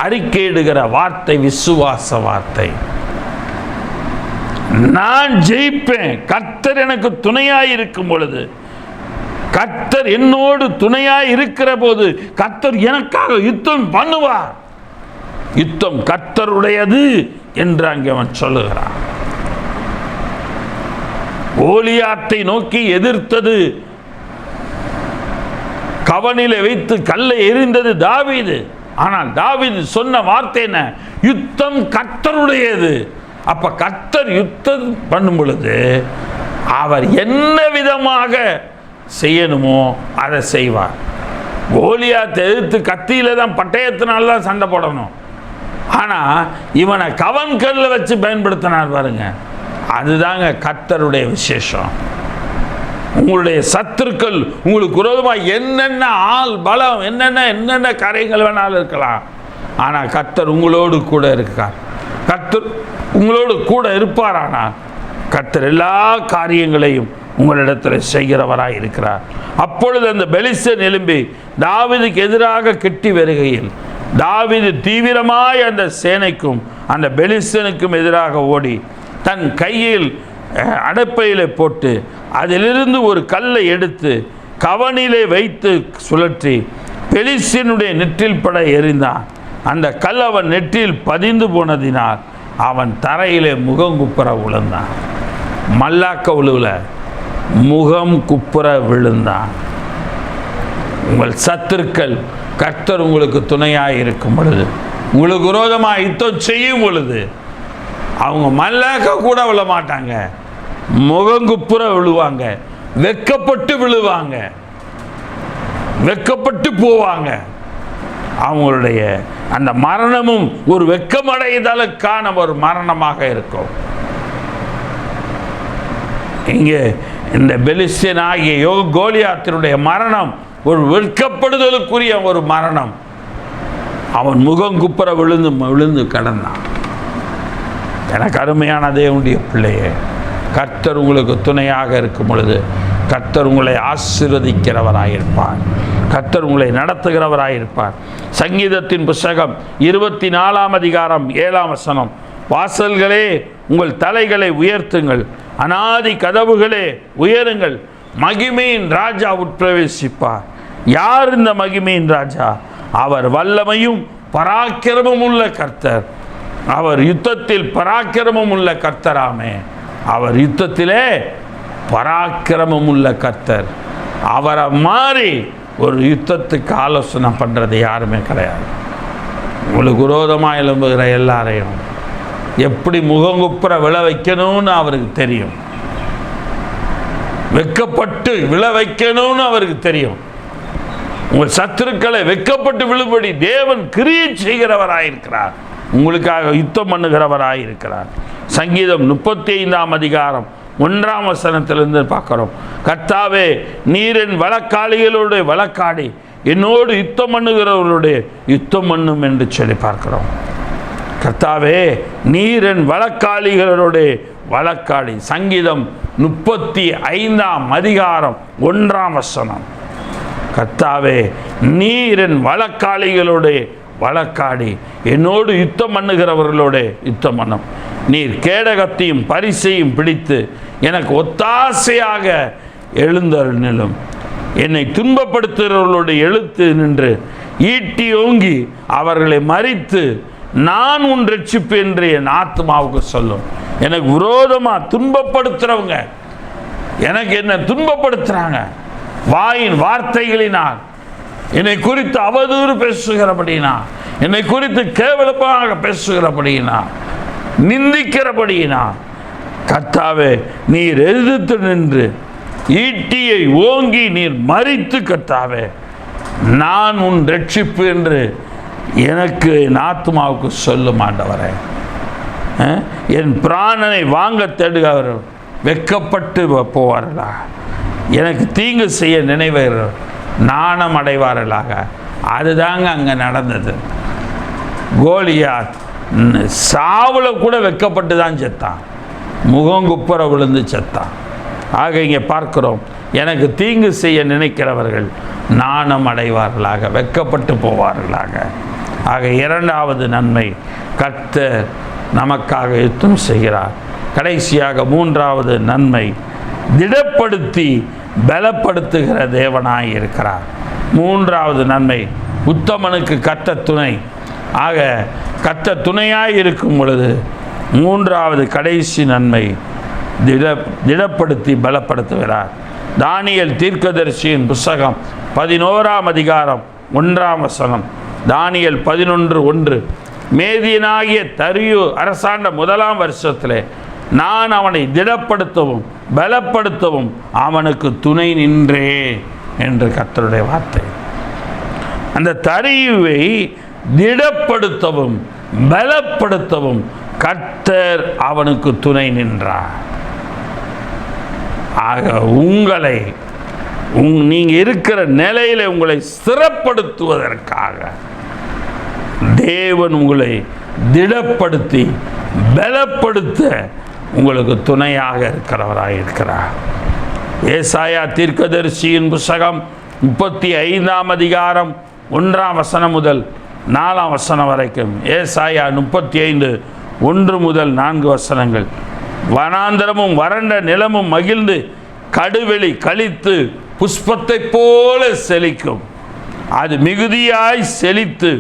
அறிக்கையிடுகிற வார்த்தை விசுவாச வார்த்தை. நான் ஜெயிப்பேன், கர்த்தர் எனக்கு துணையாய் இருக்கும் பொழுது, கர்த்தர் என்னோடு துணையாய் இருக்கிற போது கர்த்தர் எனக்காக யுத்தம் பண்ணுவார். யுத்தம் கர்த்தருடையது என்று அங்கே அவன் சொல்லுகிறான். கோலியாத்தை நோக்கி எதிர்த்தது, கவனிலே வைத்து கல்லை எறிந்தது தாவீது. ஆனால் தாவீது சொன்ன வார்த்தை என்ன? யுத்தம் கர்த்தருடையது. அப்ப கர்த்தர் யுத்தம் பண்ணும் பொழுது அவர் என்ன விதமாக செய்யணுமோ அதை செய்வார். கோலியாத்தை எதிர்த்து கத்தியில தான் பட்டயத்தினால்தான் சண்டை போடணும். ஆனா இவனை கவன் கல்ல வச்சு பயன்படுத்தினார் பாருங்க, அதுதாங்க கர்த்தருடைய விசேஷம். உங்களுடைய சத்துருக்கள் உங்களுக்கு விரோதமாக என்னென்ன ஆள் பலம் என்னென்ன காரியங்கள் வேணாலும் இருக்கலாம், ஆனால் கர்த்தர் உங்களோடு கூட இருக்கார். கர்த்தர் உங்களோடு கூட இருப்பார். ஆனால் கர்த்தர் எல்லா காரியங்களையும் உங்களிடத்தில் செய்கிறவராய் இருக்கிறார். அப்பொழுது அந்த பெலிஸ்தன் எழும்பி தாவீதுக்கு எதிராக கெட்டி வருகையில் தாவீது தீவிரமாய் அந்த சேனைக்கும் அந்த பெலிஸ்தனுக்கும் எதிராக ஓடி தன் கையில் அடப்பையிலே போட்டு அதிலிருந்து ஒரு கல்லை எடுத்து கவனிலே வைத்து சுழற்றி பெலிஸ்தனுடைய நெற்றில் பட எறிந்தான். அந்த கல் அவன் நெற்றில் பதிந்து போனதினால் அவன் தரையிலே முகம் குப்புற விழுந்தான். மல்லாக்க உழுவுல முகம் குப்புற விழுந்தான். உங்கள் சத்துருக்கள் கர்த்தர் உங்களுக்கு துணையாக இருக்கும் பொழுது, உங்களுக்கு விரோதமாக யுத்தம் செய்யும் பொழுது அவங்க மல்லாக்க கூட விழ மாட்டாங்க, முகங்குப்புற விழுவாங்க, வெக்கப்பட்டு விழுவாங்க, வெக்கப்பட்டு போவாங்க. அவங்களுடைய அந்த மரணமும் ஒரு வெக்கமடைதலுக்கான ஒரு மரணமாக இருக்கும். இங்கே இந்த பெலிஸ்தன் ஆகிய கோலியாத்தினுடைய மரணம் ஒரு வெட்கப்படுதலுக்குரிய ஒரு மரணம். அவன் முகங்குப்புற விழுந்து கடந்தான். எனக்கு அருமையான தேவனுடைய பிள்ளையே, கர்த்தர் உங்களுக்கு துணையாக இருக்கும் பொழுது கர்த்தர் உங்களை ஆசீர்வதிக்கிறவராயிருப்பார். கர்த்தர் உங்களை நடத்துகிறவராயிருப்பார். சங்கீதத்தின் புத்தகம் 24ஆம் அதிகாரம் 7ஆம் வசனம். வாசல்களே உங்கள் தலைகளை உயர்த்துங்கள், அநாதி கதவுகளே உயருங்கள், மகிமையின் ராஜா உட்பிரவேசிப்பார். யார் இந்த மகிமையின் ராஜா? அவர் வல்லமையும் பராக்கிரமும் உள்ள கர்த்தர். அவர் யுத்தத்தில் பராக்கிரமம் உள்ள கர்த்தராமே. அவர் யுத்தத்திலே பராக்கிரமம் உள்ள கர்த்தர். அவரை மாறி ஒரு யுத்தத்துக்கு ஆலோசனை பண்ணுறது யாருமே கிடையாது. உங்களுக்கு விரோதமாக எழும்புகிற எல்லாரையும் எப்படி முகங்குப்புற விழ வைக்கணும்னு அவருக்கு தெரியும், வெக்கப்பட்டு விழ வைக்கணும்னு அவருக்கு தெரியும். உங்கள் சத்துருக்களை வெக்கப்பட்டு விழும்படி தேவன் கிரியை செய்கிறவராயிருக்கிறார், உங்களுக்காக யுத்தம் பண்ணுகிறவராயிருக்கிறார். சங்கீதம் 35ஆம் அதிகாரம் 1ஆம் வசனத்திலிருந்து பார்க்கிறோம். கர்த்தாவே, நீர் என் வழக்காளிகளோடு வழக்காடி என்னோடு யுத்தம் பண்ணுகிறவர்களுடைய யுத்தம் பண்ணும் என்று சொல்லி பார்க்கிறோம். கர்த்தாவே, நீர் என் வழக்காளிகளோடு வழக்காடி. சங்கீதம் 35 கர்த்தாவே, நீர் என் வழக்காளிகளோட வழக்காடி என்னோடு யுத்தம் பண்ணுகிறவர்களோட யுத்தம் பண்ணும். நீர் கேடகத்தையும் பரிசையும் பிடித்து எனக்கு ஒத்தாசையாக எழுந்தருளும். என்னை துன்பப்படுத்துகிறவர்களோடு எழுத்து நின்று ஈட்டி ஓங்கி அவர்களை மறித்து நான் உன் ரட்சிப்பு என்று என் ஆத்மாவுக்கு சொல்லும். எனக்கு விரோதமாக துன்பப்படுத்துகிறவங்க எனக்கு என்ன துன்பப்படுத்துகிறாங்க, வாயின் வார்த்தைகளினால் என்னை குறித்து அவதூறு பேசுகிறபடினா, என்னை குறித்து கேவலமாக பேசுகிறபடினா, நிந்திக்கிறபடினா, கர்த்தாவே நீர் எதிர்த்து நின்று ஈட்டியை ஓங்கி நீர் மறித்து, கர்த்தாவே நான் உன் ரட்சிப்பு என்று எனக்கு என் ஆத்மாவுக்கு சொல்லும். ஆண்டவரே, என் பிராணனை வாங்க தேடுகிறவர் வெட்கப்பட்டு போவார்களா, எனக்கு தீங்கு செய்ய நினைவர்கள் நாணம் அடைவார்களாக. அதுதாங்க அங்கே நடந்தது. கோலியாத் சாவில் கூட வெட்கப்பட்டு தான் செத்தான், முகங்குப்புற விழுந்து செத்தான். ஆக இங்கே பார்க்கிறோம், எனக்கு தீங்கு செய்ய நினைக்கிறவர்கள் நாணம் அடைவார்களாக, வெட்கப்பட்டு போவார்களாக. ஆக இரண்டாவது நன்மை, கர்த்தர் நமக்காக யுத்தம் செய்கிறார். கடைசியாக மூன்றாவது நன்மை, திடப்படுத்தி பலப்படுத்துகிற தேவனாய் இருக்கிறார். மூன்றாவது நன்மை, உத்தமனுக்கு கர்த்தர் துணை. ஆக கர்த்தர் துணையாய் இருக்கும் பொழுது மூன்றாவது கடைசி நன்மை, திடப்படுத்தி பலப்படுத்துகிறார். தானியேல் தீர்க்கதரிசியின் புஸ்தகம் 11 தானியேல் 11:1, மேதியனாகிய தரியு அரசாண்ட 1 வருஷத்திலே நான் அவனை திடப்படுத்தவும் பலப்படுத்தவும் அவனுக்கு துணை நின்றேன் என்று கர்த்தருடைய வார்த்தை. அந்த தரியுவை திடப்படுத்தவும் பலப்படுத்தவும் கர்த்தர் அவனுக்கு துணை நின்றார். ஆக உங்களை நீங்க இருக்கிற நிலையில உங்களை ஸ்திரப்படுத்துவதற்காக தேவன் உங்களை திடப்படுத்தி பலப்படுத்த உங்களுக்கு துணையாக இருக்கிறவராக இருக்கிறார். ஏசாயா தீர்க்கதரிசியின் புஸ்தகம் 35 1 முதல் 4 வரைக்கும். ஏசாயா 35 1 முதல் 4 வனாந்தரமும் வறண்ட நிலமும் மகிழ்ந்து கடுவெளி கழித்து புஷ்பத்தை போல செழிக்கும். அது மிகுதியாய் செழித்து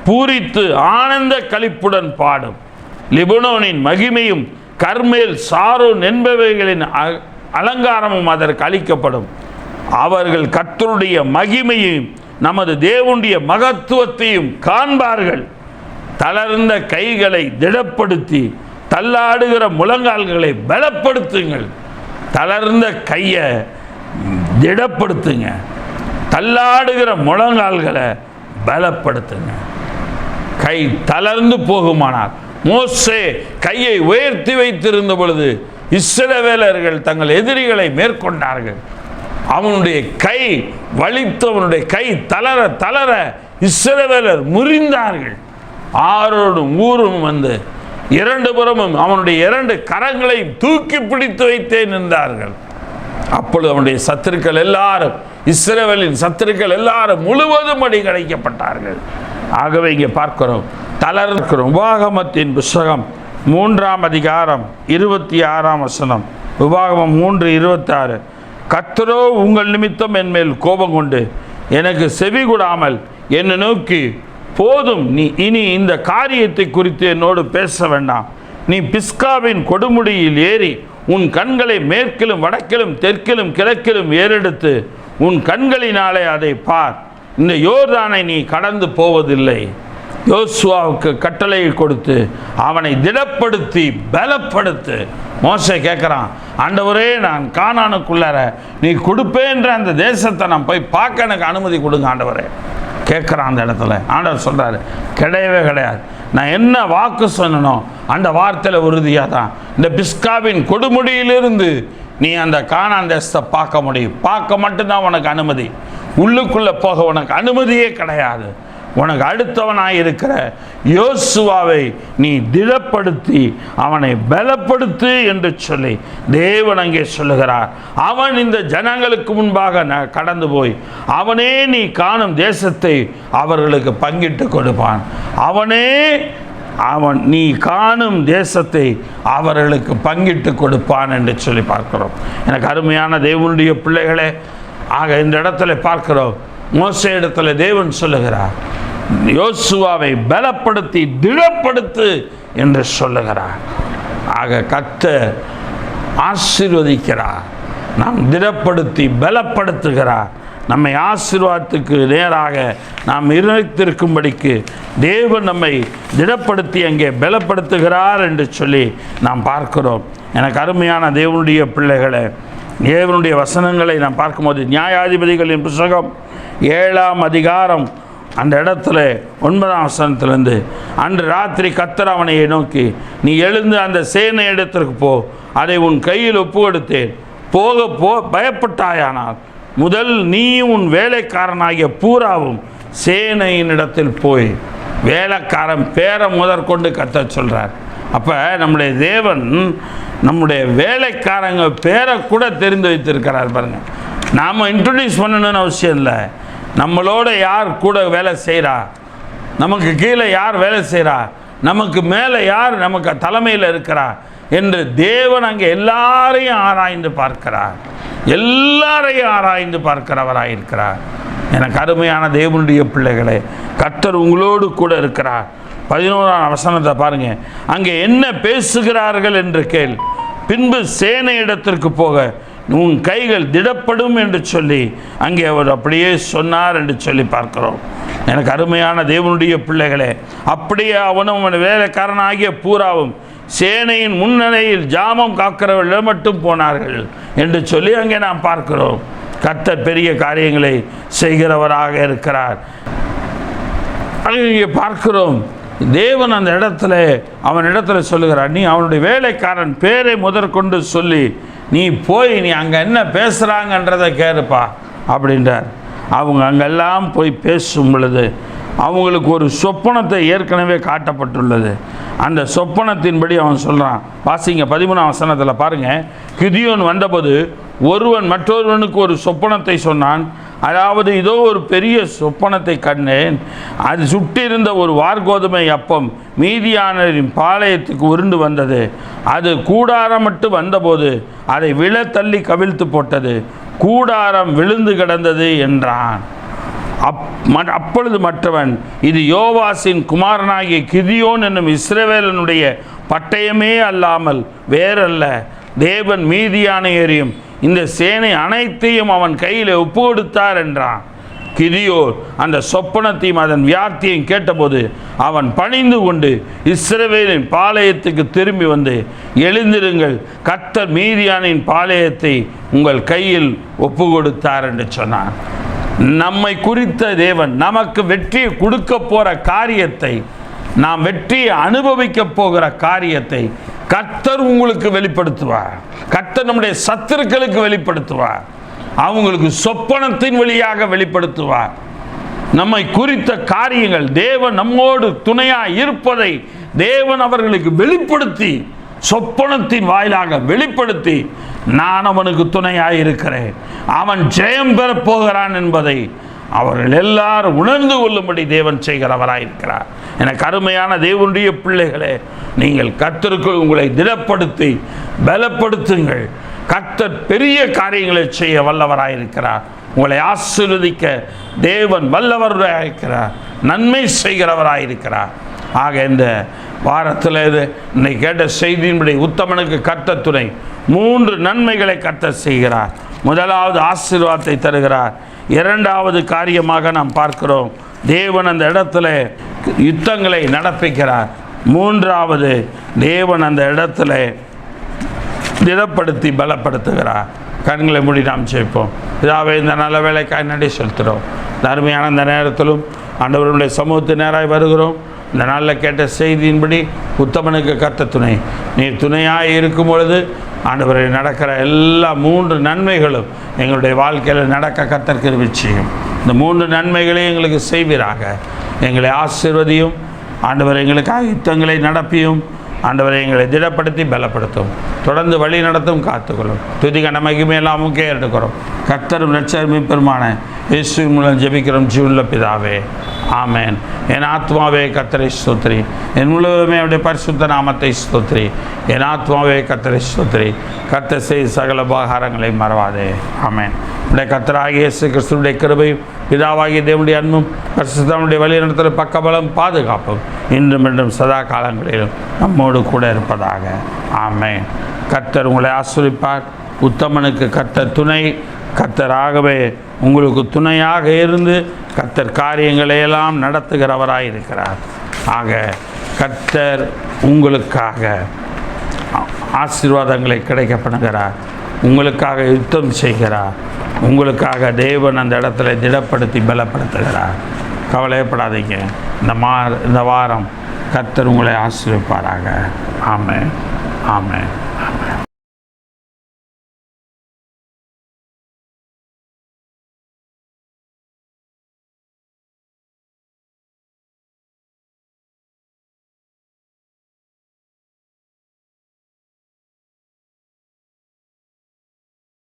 பூரித்து ஆனந்த களிப்புடன் பாடும். லிபனோனின் மகிமையும் கர்மேல் சாரோன் என்பவைகளின் அலங்காரமும் அதற்கு அளிக்கப்படும். அவர்கள் கர்த்தருடைய மகிமையையும் நமது தேவனுடைய மகத்துவத்தையும் காண்பார்கள். தளர்ந்த கைகளை திடப்படுத்தி தள்ளாடுகிற முழங்கால்களை பலப்படுத்துங்கள். தளர்ந்த கையை திடப்படுத்துங்க, தள்ளாடுகிற முழங்கால்களை பலப்படுத்துங்க. கை தளர்ந்து போகுமானால், மோசே கையை உயர்த்தி வைத்திருந்த பொழுது இஸ்ரவேலர்கள் தங்கள் எதிரிகளை மேற்கொண்டார்கள். அவனுடைய கை வலித்து அவனுடைய கை தளர தளர இஸ்ரவேலர் முறிந்தார்கள். ஆரோடும் ஊரும் வந்து 2 புறமும் அவனுடைய 2 கரங்களை தூக்கி பிடித்து வைத்தே நின்றார்கள். அப்பொழுது அவனுடைய சத்துருக்கள் எல்லாரும், இஸ்ரவேலின் சத்துருக்கள் எல்லாரும் முழுவதும் அடிக்கப்பட்டார்கள். ஆகவே இங்கே பார்க்கிறோம், தளர்க்கிறோம். உபாகமத்தின் புஸ்தகம் 3 26 உபாகமம் 3:26, கர்த்தரோ உங்கள் நிமித்தம் என் மேல் கோபம் கொண்டு எனக்கு செவி கொடாமல் என்னை நோக்கி, போதும், நீ இனி இந்த காரியத்தை குறித்து என்னோடு பேச வேண்டாம். நீ பிஸ்காவின் கொடுமுடியில் ஏறி உன் கண்களை மேற்கிலும் வடக்கிலும் தெற்கிலும் கிழக்கிலும் ஏறெடுத்து உன் கண்களினாலே அதை பார். இந்த யோர்தானை நீ கடந்து போவதில்லை. யோசுவாவுக்கு கட்டளையை கொடுத்து அவனை திடப்படுத்தி பலப்படுத்து. மோசே கேட்குறான், ஆண்டவரே, நான் கானானுக்குள்ளார நீ கொடுப்பேன்ற அந்த தேசத்தை நான் போய் பார்க்க எனக்கு அனுமதி கொடுங்க ஆண்டவரே கேட்குறான். அந்த இடத்துல ஆண்டவர் சொல்கிறாரு, கிடையவே கிடையாது. நான் என்ன வாக்கு சொன்னனோ அந்த வார்த்தையில் உறுதியாக தான் இந்த பிஸ்காவின் கொடுமுடியிலிருந்து நீ அந்த கானான் தேசத்தை பார்க்க முடியும். பார்க்க மட்டும்தான் உனக்கு அனுமதி, உள்ளுக்குள்ளே போக உனக்கு அனுமதியே கிடையாது. உனக்கு அடுத்தவனாய் இருக்கிற யோசுவாவை நீ திடப்படுத்தி அவனை பலப்படுத்து என்று சொல்லி தேவன் அங்கே சொல்லுகிறார். அவன் இந்த ஜனங்களுக்கு முன்பாக கடந்து போய் அவனே நீ காணும் தேசத்தை அவர்களுக்கு பங்கிட்டு கொடுப்பான். அவன் நீ காணும் தேசத்தை அவர்களுக்கு பங்கிட்டு கொடுப்பான் என்று சொல்லி பார்க்கிறோம். எனக்கு அருமையான தேவனுடைய பிள்ளைகளே, ஆக இந்த இடத்துல பார்க்கிறோம், மோசே இடத்துல தேவன் சொல்லுகிறார், யோசுவாவை பலப்படுத்தி திடப்படுத்து என்று சொல்லுகிறார். ஆக கர்த்தர் ஆசீர்வதிக்கிறார், நாம் திடப்படுத்தி பலப்படுத்துகிறார். நம்மை ஆசீர்வாதத்துக்கு நேராக நாம் இணைத்திருக்கும்படிக்கு தேவன் நம்மை திடப்படுத்தி அங்கே பலப்படுத்துகிறார் என்று சொல்லி நாம் பார்க்கிறோம். எனக்கு அருமையான தேவனுடைய பிள்ளைகளை, தேவனுடைய வசனங்களை நாம் பார்க்கும்போது நியாயாதிபதிகளின் புத்தகம் 7ஆம் அதிகாரம் அந்த இடத்துல 9ஆம் வசனத்திலிருந்து, அன்று ராத்திரி கர்த்தர் அவனை நோக்கி, நீ எழுந்து அந்த சேனை இடத்திற்கு போ, அதை உன் கையில் ஒப்பு கொடுத்தேன், போக பயப்பட்டாயானால் முதல் நீ உன் வேலைக்காரனாகிய பூராவும் சேனையின் இடத்தில் போய். வேலைக்காரன் பேரை முதற்கொண்டு கர்த்தர் சொல்கிறார். அப்போ நம்முடைய தேவன் நம்முடைய வேலைக்காரங்க பேரை கூட தெரிந்து வைத்திருக்கிறார் பாருங்க. நாம் இன்ட்ரடியூஸ் பண்ணணும்னு அவசியம் இல்லை. நம்மளோட யார் கூட வேலை செய்கிறா, நமக்கு கீழே யார் வேலை செய்கிறா, நமக்கு மேலே யார் நமக்கு தலைமையில் இருக்கிறா என்று தேவன் அங்கே எல்லாரையும் ஆராய்ந்து பார்க்கிறார். எல்லாரையும் ஆராய்ந்து பார்க்கிறவராயிருக்கிறார். எனக்கு அருமையான தேவனுடைய பிள்ளைகளே, கர்த்தர் உங்களோடு கூட இருக்கிறார். 11ஆம் வசனத்தை பாருங்க. அங்கே என்ன பேசுகிறார்கள் என்று கேள், பின்பு சேனை இடத்திற்கு போக உன் கைகள் திடப்படும் என்று சொல்லி அங்கே அவர் அப்படியே சொன்னார் என்று சொல்லி பார்க்கிறோம். எனக்கு அருமையான தேவனுடைய பிள்ளைகளே, அப்படியே அவனும் வேலைக்காரனாகிய பூராவும் சேனையின் முன்னணியில் ஜாமம் காக்கிறவர்கள் மட்டும் போனார்கள் என்று சொல்லி அங்கே நாம் பார்க்கிறோம். கர்த்தர் பெரிய காரியங்களை செய்கிறவராக இருக்கிறார். இங்கே பார்க்கிறோம், தேவன் அந்த இடத்துல அவன் இடத்துல சொல்லுகிறார், நீ அவனுடைய வேலைக்காரன் பேரை முதற்கொண்டு சொல்லி நீ போய் நீ அங்கே என்ன பேசுகிறாங்கன்றதை கேளுப்பா அப்படின்றார். அவங்க அங்கெல்லாம் போய் பேசும் பொழுது அவங்களுக்கு ஒரு சொப்பனத்தை ஏற்கனவே காட்டப்பட்டுள்ளது. அந்த சொப்பனத்தின்படி அவன் சொல்கிறான். வாசிங்க 13ஆம் வசனத்தில் பாருங்கள். கிதியோன் வந்தபோது ஒருவன் மற்றொருவனுக்கு ஒரு சொப்பனத்தை சொன்னான். அதாவது, இதோ ஒரு பெரிய சொப்பனத்தை கண்டேன். அது சுட்டிருந்த ஒரு வார்கோதுமை அப்பம் மீதியானரின் பாளையத்துக்கு உருண்டு வந்தது. அது கூடாரம் மட்டும் வந்தபோது அதை விழ தள்ளி கவிழ்த்து போட்டது. கூடாரம் விழுந்து கிடந்தது என்றான். அப்பொழுது மற்றவன், இது யோவாசின் குமாரனாகிய கிதியோன் என்னும் இஸ்ரவேலனுடைய பட்டயமே அல்லாமல் வேறல்ல. தேவன் மீதியானையரையும் இந்த சேனை அனைத்தையும் அவன் கையில் ஒப்பு கொடுத்தார் என்றான். கிதியோன் அந்த சொப்பனத்தையும் அதன் வியாப்தியையும் கேட்டபோது அவன் பணிந்து கொண்டு இஸ்ரவேலின் பாளையத்துக்கு திரும்பி வந்து, எழுந்திருங்கள், கர்த்தர் மீதியானின் பாளையத்தை உங்கள் கையில் ஒப்பு கொடுத்தார் என்று சொன்னான். நம்மை குறித்த தேவன் நமக்கு வெற்றியை கொடுக்க போகிற காரியத்தை, நாம் வெற்றியை அனுபவிக்க போகிற காரியத்தை கர்த்தர் உங்களுக்கு வெளிப்படுத்துவார். கர்த்தர் நம்முடைய சத்துருக்களுக்கு வெளிப்படுத்துவார். அவங்களுக்கு சொப்பனத்தின் வழியாக வெளிப்படுத்துவார். நம்மை குறித்த காரியங்கள் தேவன் நம்மோடு துணையாக இருப்பதை தேவன் அவர்களுக்கு வெளிப்படுத்தி, சொப்பனத்தின் வாயிலாக வெளிப்படுத்தி, நான் அவனுக்கு துணையாக இருக்கிறேன், அவன் ஜெயம் பெறப் போகிறான் என்பதை அவர்கள் எல்லாரும் உணர்ந்து கொள்ளும்படி தேவன் செய்கிறவராயிருக்கிறார். எனக்கு அருமையான தேவனுடைய பிள்ளைகளே, நீங்கள் கர்த்தருக்குள் உங்களை திடப்படுத்தி பலப்படுத்துங்கள். கர்த்தர் பெரிய காரியங்களை செய்ய வல்லவராயிருக்கிறார். உங்களை ஆசீர்வதிக்க தேவன் வல்லவராயிருக்கிறார், நன்மை செய்கிறவராயிருக்கிறார். ஆக இந்த வாரத்தில் இன்னைக்கு கேட்ட செய்தியின்படி உத்தமனுக்கு கர்த்தர் துணை. 3 நன்மைகளை கர்த்தர் செய்கிறார். முதலாவது ஆசீர்வாதத்தை தருகிறார். இரண்டாவது காரியமாக நாம் பார்க்கிறோம், தேவன் அந்த இடத்துல யுத்தங்களை நடப்பிக்கிறார். மூன்றாவது, தேவன் அந்த இடத்துல திடப்படுத்தி பலப்படுத்துகிறார். கண்களை மூடி நாம் ஜெபிப்போம். இதாவே இந்த நல்ல வேலைக்காய் நன்றி செலுத்துகிறோம். அருமையான இந்த நேரத்திலும் ஆண்டவருடைய சமூகத்து நேராய் வருகிறோம். இந்த நாளில் கேட்ட செய்தியின்படி உத்தமனுக்கு கர்த்தர் துணை. நீர் துணையாக இருக்கும் பொழுது ஆண்டவரை நடக்கிற எல்லா 3 நன்மைகளும் எங்களுடைய வாழ்க்கையில் நடக்க கர்த்தர் கிருபை செய்யும். இந்த 3 நன்மைகளையும் எங்களுக்கு செய்வீராக. எங்களை ஆசீர்வதியும். ஆண்டவர் எங்களுக்காக யுத்தங்களை நடப்பியும். ஆண்டவரை எங்களை திடப்படுத்தி பலப்படுத்தும். தொடர்ந்து வழி நடத்தும், காத்துக்கொள்ளும். துதிகன மகிமையெல்லாம் எடுக்கிறோம். கர்த்தரும் இரட்சகரும் மீட்பருமான இயேசுவின் மூலம் ஜெபிக்கிறோம் ஜீவனுள்ள பிதாவே, ஆமென். என் ஆத்மாவே கர்த்தரை ஸ்தோத்திரி, என் முழுவதுமே அவருடைய பரிசுத்த நாமத்தை ஸ்தோத்திரி. என் ஆத்மாவே கர்த்தரை ஸ்தோத்திரி, கர்த்தர் செய் சகல உபகாரங்களை மறவாதே, ஆமென். உடைய கர்த்தராகிய இயேசு கிறிஸ்துவினுடைய கிருபையும் பிதாவாகிய தேவனுடைய அன்பும் பரிசுத்தமுடைய வழி நடத்துகிற பக்கபலம் பாதுகாப்பும் இன்றும் என்றும் சதா காலங்களிலும் நம்மோடு கூட இருப்பதாக, ஆமென். கர்த்தர் உங்களை ஆசீர்வதிப்பார். உத்தமனுக்கு கர்த்தர் துணை. கர்த்தராகவே உங்களுக்கு துணையாக இருந்து கர்த்தர் காரியங்களை எல்லாம் நடத்துகிறவராய் இருக்கிறார். ஆக கர்த்தர் உங்களுக்காக ஆசீர்வாதங்களை கிடைக்கப்படுகிறார். உங்களுக்காக யுத்தம் செய்கிறார். உங்களுக்காக தேவன் அந்த இடத்துல திடப்படுத்தி பலப்படுத்துகிறார். கவலைப்படாதீங்க. இந்த வாரம் கர்த்தர் உங்களை ஆசீர்வதிப்பாராக. ஆமென், ஆமென், ஆமென்.